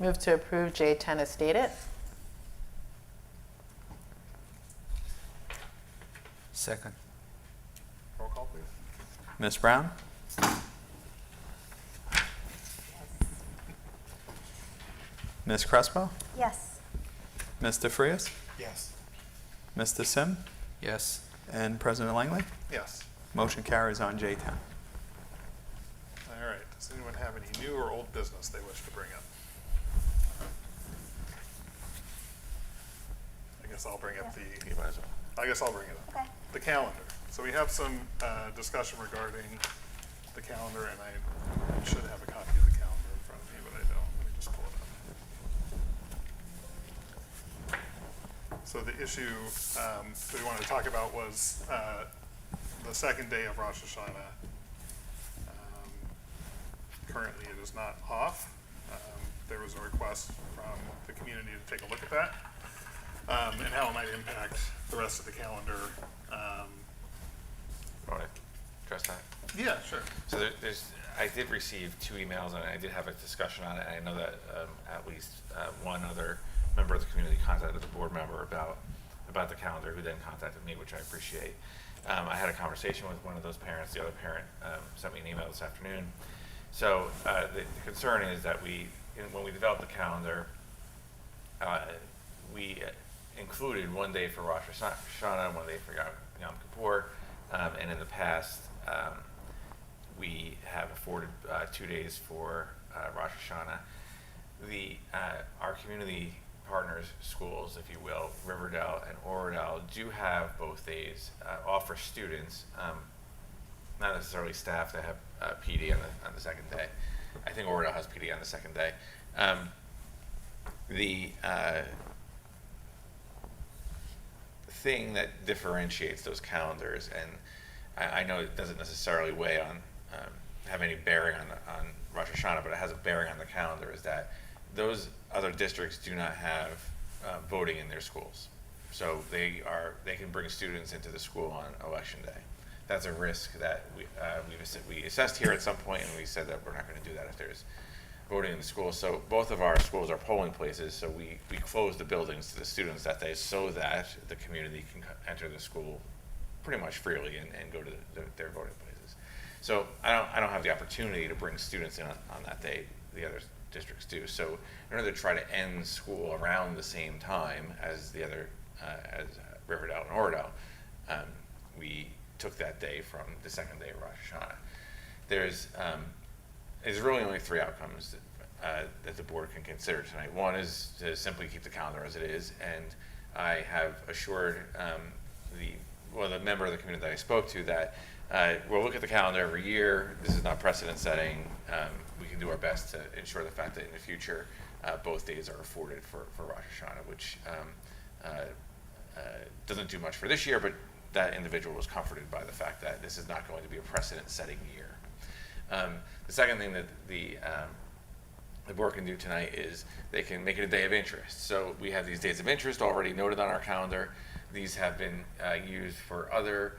C: Move to approve J10 as stated.
H: Second.
A: Roll call, please.
B: Ms. Brown? Ms. Crespo?
E: Yes.
B: Ms. DeFrias?
G: Yes.
B: Mr. Sim?
H: Yes.
B: And President Langley?
A: Yes.
B: Motion carries on J10.
A: All right. Does anyone have any new or old business they wish to bring up? I guess I'll bring up
D: You might as well.
A: I guess I'll bring it up.
E: Okay.
A: The calendar. So we have some discussion regarding the calendar, and I should have a copy of the calendar in front of me, but I don't. Let me just pull it up. So the issue that we wanted to talk about was the second day of Rosh Hashanah. Currently, it is not off. There was a request from the community to take a look at that and how it might impact the rest of the calendar.
D: Want to address that?
A: Yeah, sure.
D: So I did receive 2 emails, and I did have a discussion on it. And I know that at least one other member of the community contacted the board member about the calendar, who then contacted me, which I appreciate. I had a conversation with one of those parents. The other parent sent me an email this afternoon. So the concern is that when we developed the calendar, we included one day for Rosh Hashanah, one day for Yom Kippur, and in the past, we have afforded 2 days for Rosh Hashanah. Our community partners schools, if you will, Riverdale and Oradell, do have both days off for students, not necessarily staff that have PD on the second day. I think Oradell has PD on the second day. The thing that differentiates those calendars, and I know it doesn't necessarily weigh on have any bearing on Rosh Hashanah, but it has a bearing on the calendar, is that those other districts do not have voting in their schools. So they can bring students into the school on election day. That's a risk that we assessed here at some point, and we said that we're not going to do that if there's voting in the school. So both of our schools are polling places, so we close the buildings to the students that day so that the community can enter the school pretty much freely and go to their voting places. So I don't have the opportunity to bring students in on that day. The other districts do. So in order to try to end school around the same time as the other, as Riverdale and Oradell, we took that day from the second day of Rosh Hashanah. There's really only 3 outcomes that the board can consider tonight. One is to simply keep the calendar as it is, and I have assured the member of the community that I spoke to that we'll look at the calendar every year. This is not precedent setting. We can do our best to ensure the fact that in the future both days are afforded for Rosh Hashanah, which doesn't do much for this year, but that individual was comforted by the fact that this is not going to be a precedent-setting year. The second thing that the board can do tonight is they can make it a day of interest. So we have these days of interest already noted on our calendar. These have been used for other,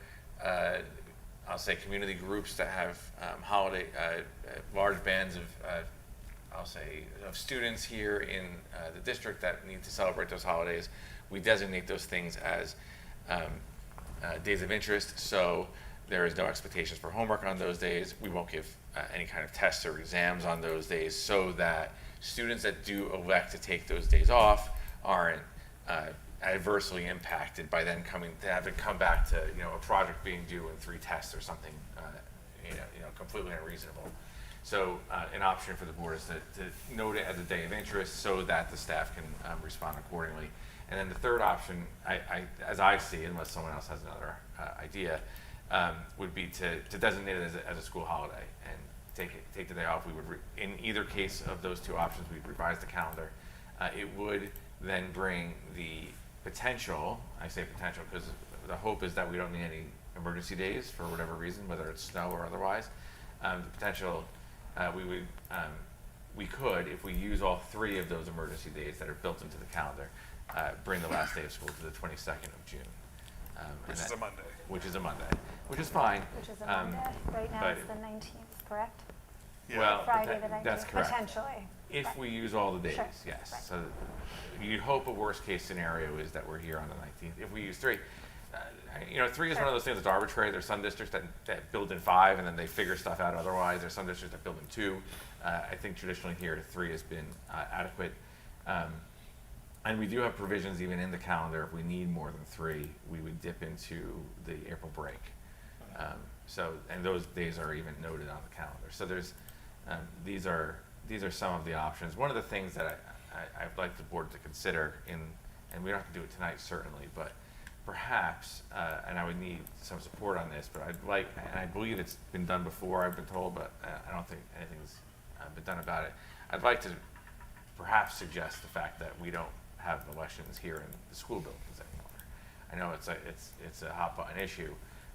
D: I'll say, community groups that have holiday, large bands of, of students here in the district that need to celebrate those holidays. We designate those things as days of interest, so there is no expectations for homework on those days. We won't give any kind of tests or exams on those days, so that students that do elect to take those days off aren't adversely impacted by then having come back to, a project being due in 3 tests or something, completely unreasonable. So an option for the board is to note it as a day of interest so that the staff can respond accordingly. And then the third option, as I see, unless someone else has another idea, would be to designate it as a school holiday and take the day off. We would, in either case of those 2 options, we'd revise the calendar. It would then bring the potential, I say potential because the hope is that we don't need any emergency days for whatever reason, whether it's snow or otherwise. The potential, we could, if we use all 3 of those emergency days that are built into the calendar, bring the last day of school to the 22nd of June.
A: Which is a Monday.
D: Which is a Monday, which is fine.
E: Which is a Monday. Right now
D: but-
E: it's the 19th, correct?
A: Yeah.
D: Well,
E: Friday the 19th.
D: that's correct.
E: Potentially.
D: If
E: Right.
D: we use all the days,
E: Sure,
D: yes.
E: right.
D: So you'd hope a worst case scenario is that we're here on the 19th. If we use 3, 3 is one of those things that's arbitrary. There's some districts that build in 5 and then they figure stuff out otherwise. There's some districts that build in 2. I think traditionally here 3 has been adequate. And we do have provisions even in the calendar. If we need more than 3, we would dip into the April break. And those days are even noted on the calendar. So there's, these are some of the options. One of the things that I'd like the board to consider and we don't have to do it tonight certainly, but perhaps, and I would need some support on this, but I'd like, and I believe it's been done before, I've been told, but I don't think anything's been done about it. I'd like to perhaps suggest the fact that we don't have elections here in the school buildings anymore. I know it's a hot button issue,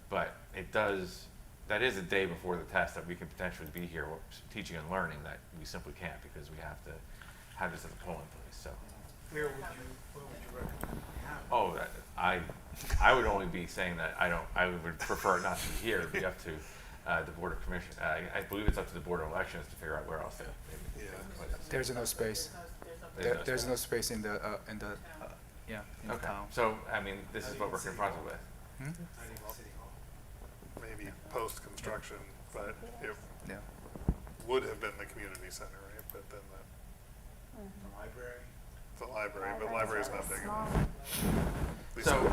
D: but that is a day before the test that we could potentially be here teaching and learning that we simply can't because we have to have this at the polling place. So,
G: Where would you recommend we have it?
D: oh, I would only be saying that I would prefer it not to be here. It'd be up to the Board of Commission. I believe it's up to the Board of Elections to figure out where else to.
A: Yeah.
H: There's no space. There's no space in the in the
D: Okay.
H: town.
D: So, I mean, this is what we're confronted with.
H: Hmm?
G: Not even City Hall.
A: Maybe post-construction, but it
H: Yeah.
A: would have been the community center, right? But then
G: The library.
A: the library, but library's not big
E: Small.
A: enough. At least
D: So,
A: I don't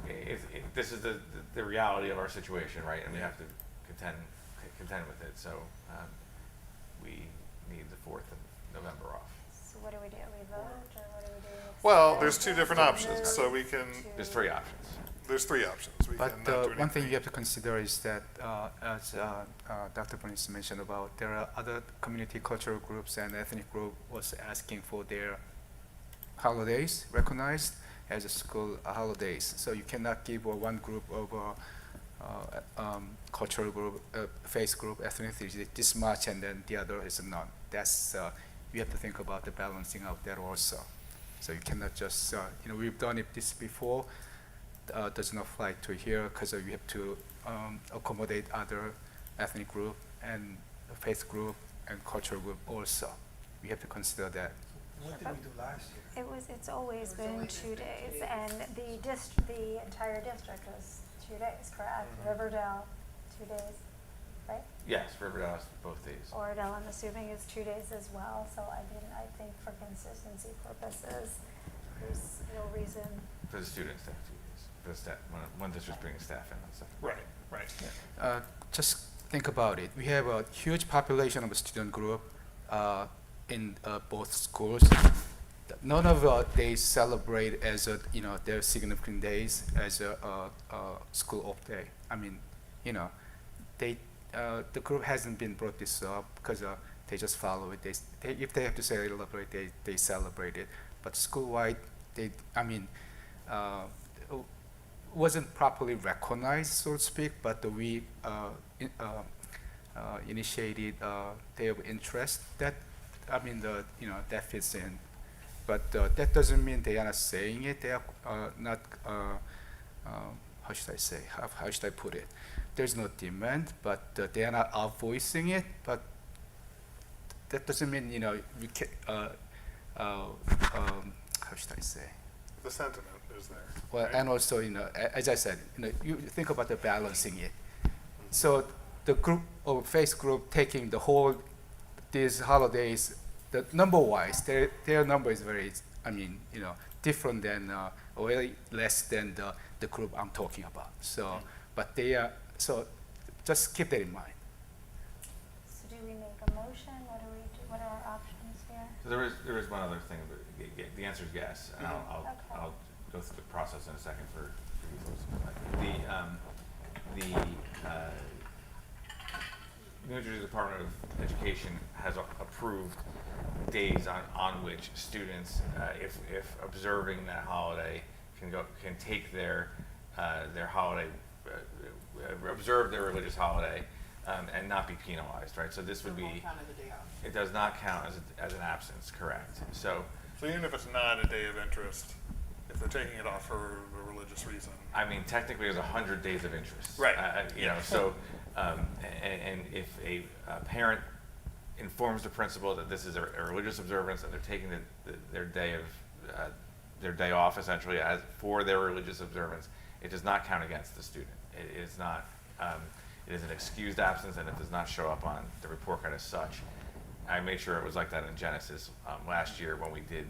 A: think so.
D: this is the reality of our situation, right? And we have to contend with it. So, we need the 4th of November off.
E: So what do we do? We vote or what do we do?
A: Well, there's 2 different options, so we can,
D: There's 3 options.
A: there's 3 options. We
H: But
A: can not do
H: one thing
A: anything.
H: you have to consider is that, as Dr. Bernice mentioned about, there are other community cultural groups and ethnic group was asking for their holidays recognized as a school holidays. So you cannot give one group of cultural group, faith group, ethnicity this much, and then the other is none. That's you have to think about the balancing out there also. So you cannot just we've done it this before. Does not apply to here because you have to accommodate other ethnic group and faith group and cultural group also. We have to consider that.
G: What did we do last year?
E: It's always been 2 days, and the entire district was 2 days, correct? Riverdale, 2 days, right?
D: Yes, Riverdale has both days.
E: Oradell, I'm assuming is 2 days as well, so I think for consistency purposes, there's no reason.
D: For the students, they have 2 days. For the staff, one district's bringing staff in on the second.
A: Right.
H: Just think about it. We have a huge population of a student group in both schools. None of they celebrate as their significant days as a school off day. I mean, the group hasn't been brought this up because they just follow it. If they have to celebrate, they celebrate it. But school-wide, wasn't properly recognized, so to speak. But we initiated day of interest. That that fits in. But that doesn't mean they are not saying it. They are not. How should I say? How should I put it? There's no demand, but they are not out voicing it. But that doesn't mean we can. How should I say?
A: The sentiment is there.
H: Well,
A: right?
H: and also as I said, you think about the balancing it. So the group or faith group taking the whole these holidays, the number wise, their number is very different than way less than the group I'm talking about. So, but they are, so just keep that in mind.
E: So do we make a motion? What do we do? What are our options here?
D: So there is one other thing, but the answer is yes, and
E: Okay.
D: I'll go through the process in a second for you folks. The New Jersey Department of Education has approved days on which students, if observing that holiday, can take their holiday, observe their religious holiday, and not be penalized, right? So this would be. It does not count as an absence, correct? So
A: even if it's not a day of interest, if they're taking it off for a religious reason.
D: I mean, technically, there's 100 days of interest.
A: Right.
D: You know, so, and if a parent informs the principal that this is a religious observance and they're taking their day off essentially for their religious observance, it does not count against the student. It is not. It is an excused absence, and it does not show up on the report card as such. I made sure it was like that in Genesis last year when we did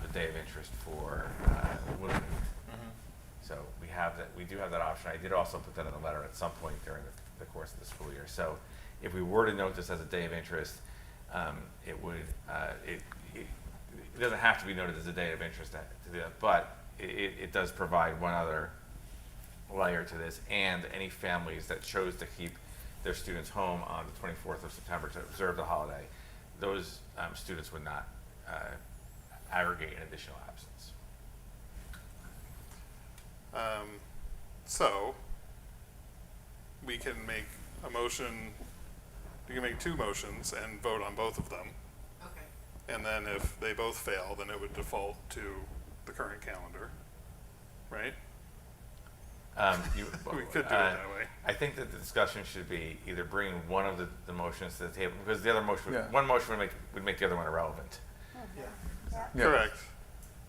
D: the day of interest for Little League. So we do have that option. I did also put that in the letter at some point during the course of the school year. So if we were to note this as a day of interest, it would it doesn't have to be noted as a day of interest to do that, but it does provide one other layer to this, and any families that chose to keep their students home on the 24th of September to observe the holiday, those students would not aggregate an additional absence.
A: So we can make a motion, we can make two motions and vote on both of them. Okay. And then if they both fail, then it would default to the current calendar, right? We could do it that way.
D: I think that the discussion should be either bringing one of the motions to the table, because the other motion,
B: Yeah.
D: one motion would make the other one irrelevant.
G: Yeah.
B: Yeah.
A: Correct.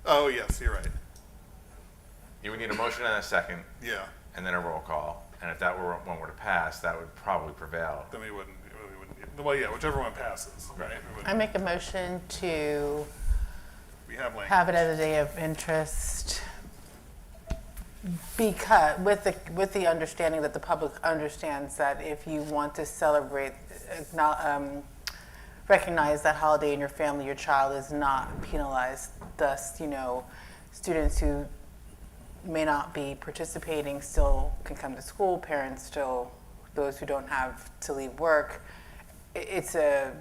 A: Oh, yes, you're right.
D: You would need a motion and a second,
A: Yeah,
D: and then a roll call. And if that one were to pass, that would probably prevail.
A: then we wouldn't well, yeah, whichever one passes, right? We
C: I
A: wouldn't-
C: make a motion to
A: We have language.
C: have it as a day of interest because, with the understanding that the public understands that if you want to celebrate, recognize that holiday in your family, your child is not penalized. Thus, students who may not be participating still can come to school, parents still, those who don't have to leave work. It's a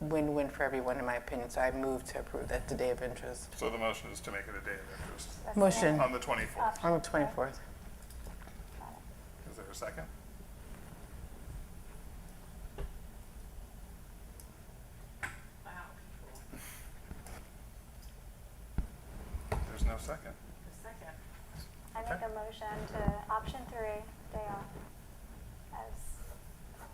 C: win-win for everyone, in my opinion, so I move to approve that the day of interest.
A: So the motion is to make it a day of interest
E: That's
C: Motion.
E: the
A: on the 24th.
E: option.
C: On the 24th.
E: Got it.
A: Is there a second? There's no second.
E: I make a motion to option 3, day off, as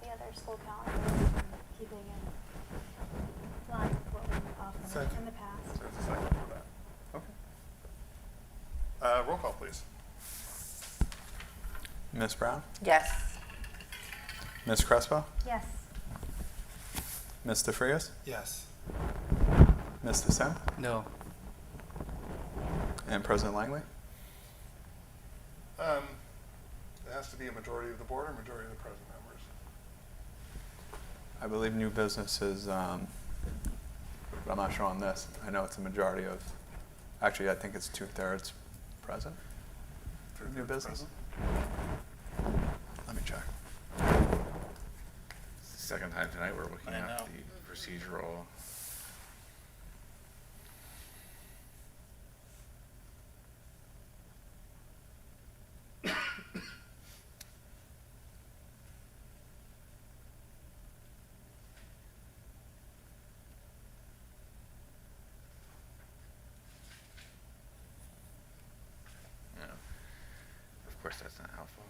E: the other school calendars, keeping in line with what we've offered
G: Second.
E: in the past.
A: There's a second for that. Okay. Roll call, please.
B: Ms. Brown?
C: Yes.
B: Ms. Crespo?
E: Yes.
B: Ms. DeFrias?
G: Yes.
B: Ms. DeSem?
H: No.
B: And President Langley?
A: It has to be a majority of the board or majority of the present members.
B: I believe new business is, but I'm not sure on this. I know it's a majority of, actually, I think it's 2/3 present for new business. Let me check.
D: It's the second time tonight we're looking
A: I
D: at
A: know.
D: the procedural. Yeah. Of course, that's not helpful.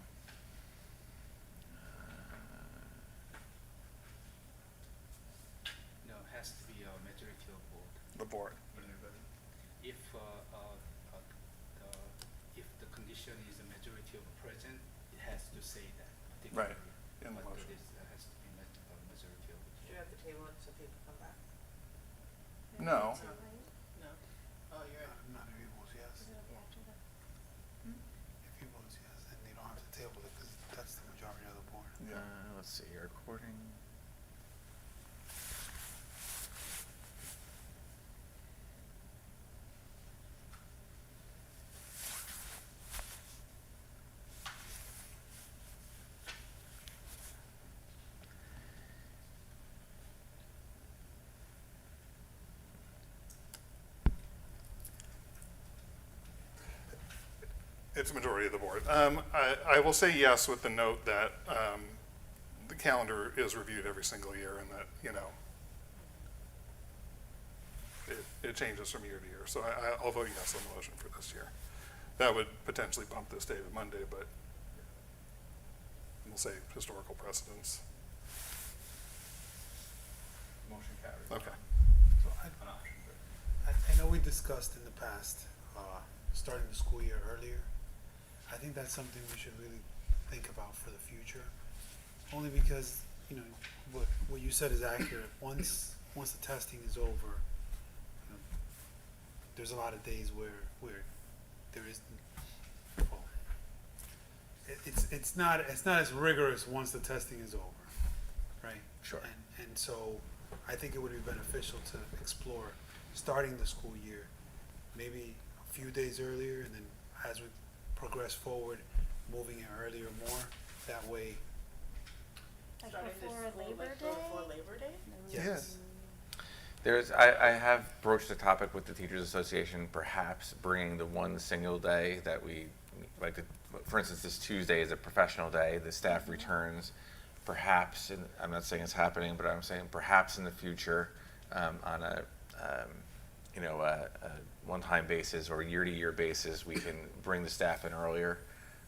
H: No, it has to be a majority of board.
A: The board.
H: If if the condition is a majority of present, it has to say that.
A: Right,
H: particularly.
A: in the
H: But
A: motion.
H: it has to be a majority of.
C: Do you have to table it so people come back?
A: No.
C: No. Oh, you're right.
G: Not everyone's yes. table it, because that's the majority of the board.
A: Yeah.
D: Let's see, recording.
A: It's a majority of the board. I will say yes with the note that the calendar is reviewed every single year and that, you know, it changes from year to year. So I'll vote yes on the motion for this year. That would potentially bump this day to Monday, but we'll say historical precedence.
B: Motion carries.
A: Okay.
G: So I know we discussed in the past, starting the school year earlier. I think that's something we should really think about for the future. Only because, you know, what you said is accurate. Once the testing is over, you know, there's a lot of days where there is, well, it's not as rigorous once the testing is over, right?
D: Sure.
G: And so I think it would be beneficial to explore starting the school year maybe a few days earlier, and then as we progress forward, moving it earlier more. That way,
E: Like before Labor Day?
G: yes.
D: I have broached the topic with the Teachers Association, perhaps bringing the one single day that we, like, for instance, this Tuesday is a professional day, the staff returns, perhaps, and I'm not saying it's happening, but I'm saying perhaps in the future, on a one-time basis or year-to-year basis, we can bring the staff in earlier.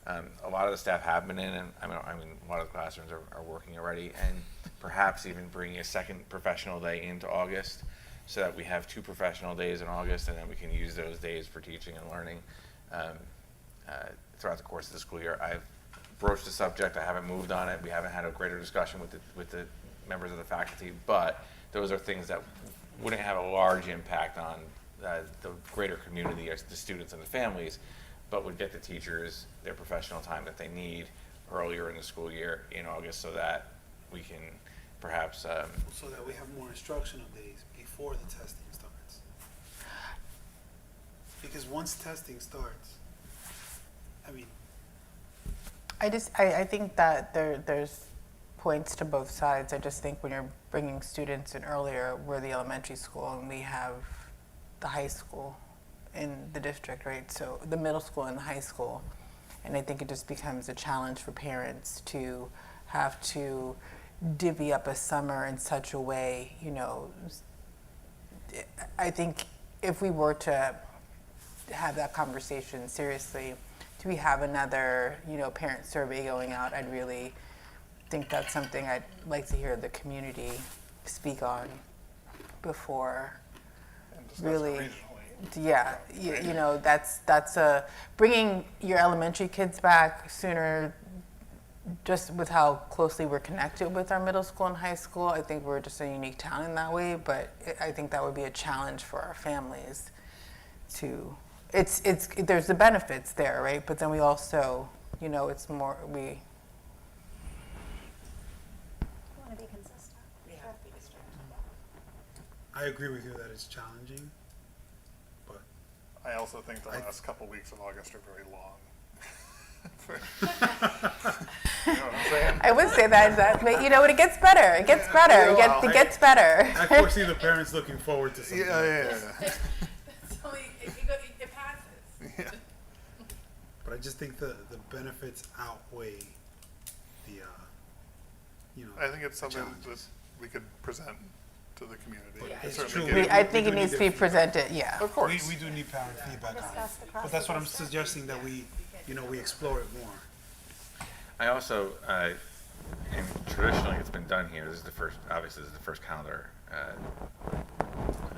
D: A lot of the staff have been in, and I mean, a lot of the classrooms are working already, and perhaps even bring a second professional day into August, so that we have 2 professional days in August, and then we can use those days for teaching and learning throughout the course of the school year. I've broached the subject. I haven't moved on it. We haven't had a greater discussion with the members of the faculty, but those are things that wouldn't have a large impact on the greater community, the students and the families, but would get the teachers their professional time that they need earlier in the school year in August, so that we can perhaps
G: So that we have more instructional days before the testing starts. Because once testing starts, I mean,
C: I think that there's points to both sides. I just think when you're bringing students in earlier, we're the elementary school and we have the high school in the district, right? So the middle school and the high school. And I think it just becomes a challenge for parents to have to divvy up a summer in such a way, you know. I think if we were to have that conversation seriously, do we have another, you know, parent survey going out? I'd really think that's something I'd like to hear the community speak on before
A: And discuss it
C: really.
A: regionally.
C: Yeah, you know, that's a bringing your elementary kids back sooner. Just with how closely we're connected with our middle school and high school, I think we're just a unique town in that way. But I think that would be a challenge for our families. There's the benefits there, right? But then we also, you know, it's more we.
E: We want to be consistent. We have to be strict.
G: I agree with you that it's challenging, but
A: I also think the
G: I-
A: last couple weeks of August are very long. You know what I'm saying?
C: I would say that, but you know, it gets better. It gets better.
A: Yeah, well,
C: It gets better.
G: I foresee the parents looking forward to something.
A: Yeah.
C: It passes.
G: But I just think the benefits outweigh the, you know.
A: I think it's something that
G: challenges.
A: we could present to the community.
G: Yeah,
A: And
G: it's
A: certainly
G: true.
A: get-
C: I think
G: We
C: it
G: do
C: needs
G: need
C: to be
G: their
C: presented. Yeah.
A: Of course.
G: We do need parent feedback on it.
E: Discussed across
G: But that's
E: the
G: what I'm
E: district.
G: suggesting, that we, you know, we explore it more.
D: I also, and traditionally it's been done here, this is the first calendar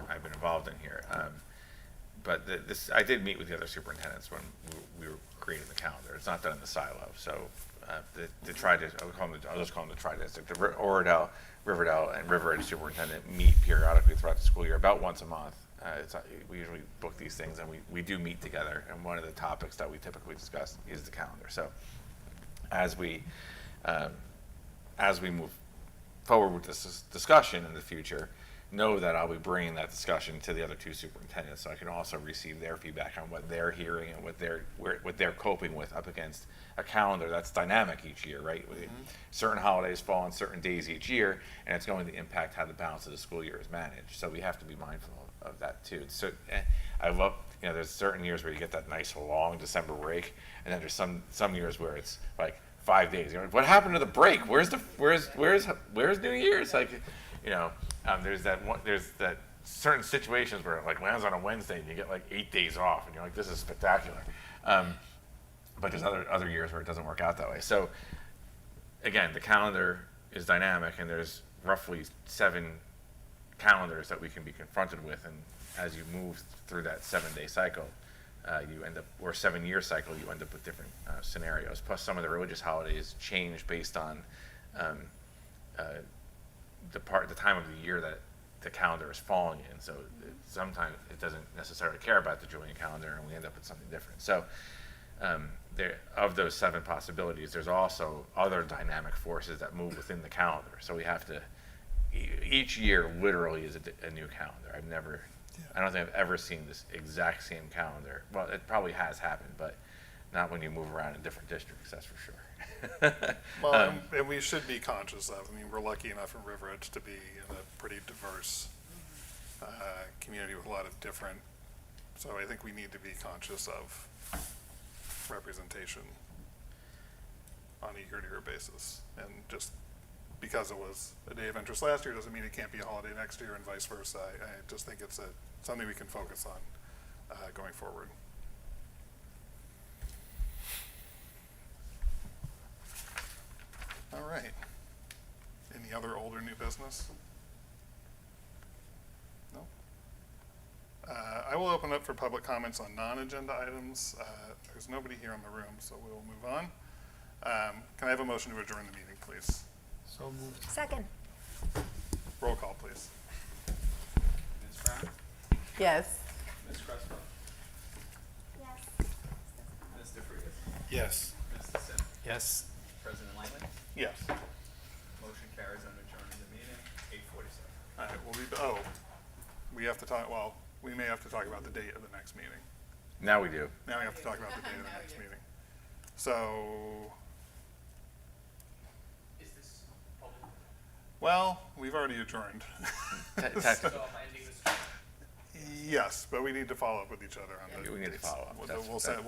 D: I've been involved in here. But I did meet with the other superintendents when we were creating the calendar. It's not done in the silo. So the tri-district, I'll just call them the tri-district, the Oradell, Riverdale, and River Edge superintendent meet periodically throughout the school year, about once a month. We usually book these things, and we do meet together. And one of the topics that we typically discuss is the calendar. So as we move forward with this discussion in the future, know that I'll be bringing that discussion to the other two superintendents, so I can also receive their feedback on what they're hearing and what they're coping with up against a calendar that's dynamic each year, right? Certain holidays fall on certain days each year, and it's going to impact how the balance of the school year is managed. So we have to be mindful of that too. So I love, there's certain years where you get that nice long December break, and then there's some years where it's like 5 days. What happened to the break? Where's New Year's? Like, there's that certain situations where it like lands on a Wednesday and you get like 8 days off, and you're like, this is spectacular. But there's other years where it doesn't work out that way. So again, the calendar is dynamic, and there's roughly 7 calendars that we can be confronted with, and as you move through that 7-day cycle, you end up, or 7-year cycle, you end up with different scenarios. Plus, some of the religious holidays change based on the time of the year that the calendar is falling in. So sometimes it doesn't necessarily care about the Julian calendar, and we end up with something different. So of those 7 possibilities, there's also other dynamic forces that move within the calendar. So we have to, each year literally is a new calendar. I don't think I've ever seen this exact same calendar. Well, it probably has happened, but not when you move around in different districts, that's for sure.
A: Well, and we should be conscious of, we're lucky enough in River Edge to be in a pretty diverse community with a lot of different, so I think we need to be conscious of representation on a year-to-year basis. And just because it was a day of interest last year doesn't mean it can't be a holiday next year, and vice versa. I just think it's something we can focus on going forward. All right. Any other old or new business? No? I will open up for public comments on non-agenda items. There's nobody here in the room, so we'll move on. Can I have a motion to adjourn the meeting, please?
G: So moved.
E: Second.
A: Roll call, please.
B: Ms. Brown?
C: Yes.
B: Ms. Crespo?
E: Yes.
B: Mr. Frias?
G: Yes.
B: Mr. Sim?
H: Yes.
B: President Langley?
A: Yes.
B: Motion carries on adjourning the meeting, 8:47.
A: All right, we have to talk, we may have to talk about the date of the next meeting.
D: Now we do.
A: Now we have to talk about the date of the next meeting. So,
B: Is this public?
A: well, we've already adjourned.
D: So
B: am I ending this?
A: Yes, but we need to follow up with each other on the
D: We need to
A: dates.
D: follow up.
A: We'll
D: That's-
A: communicate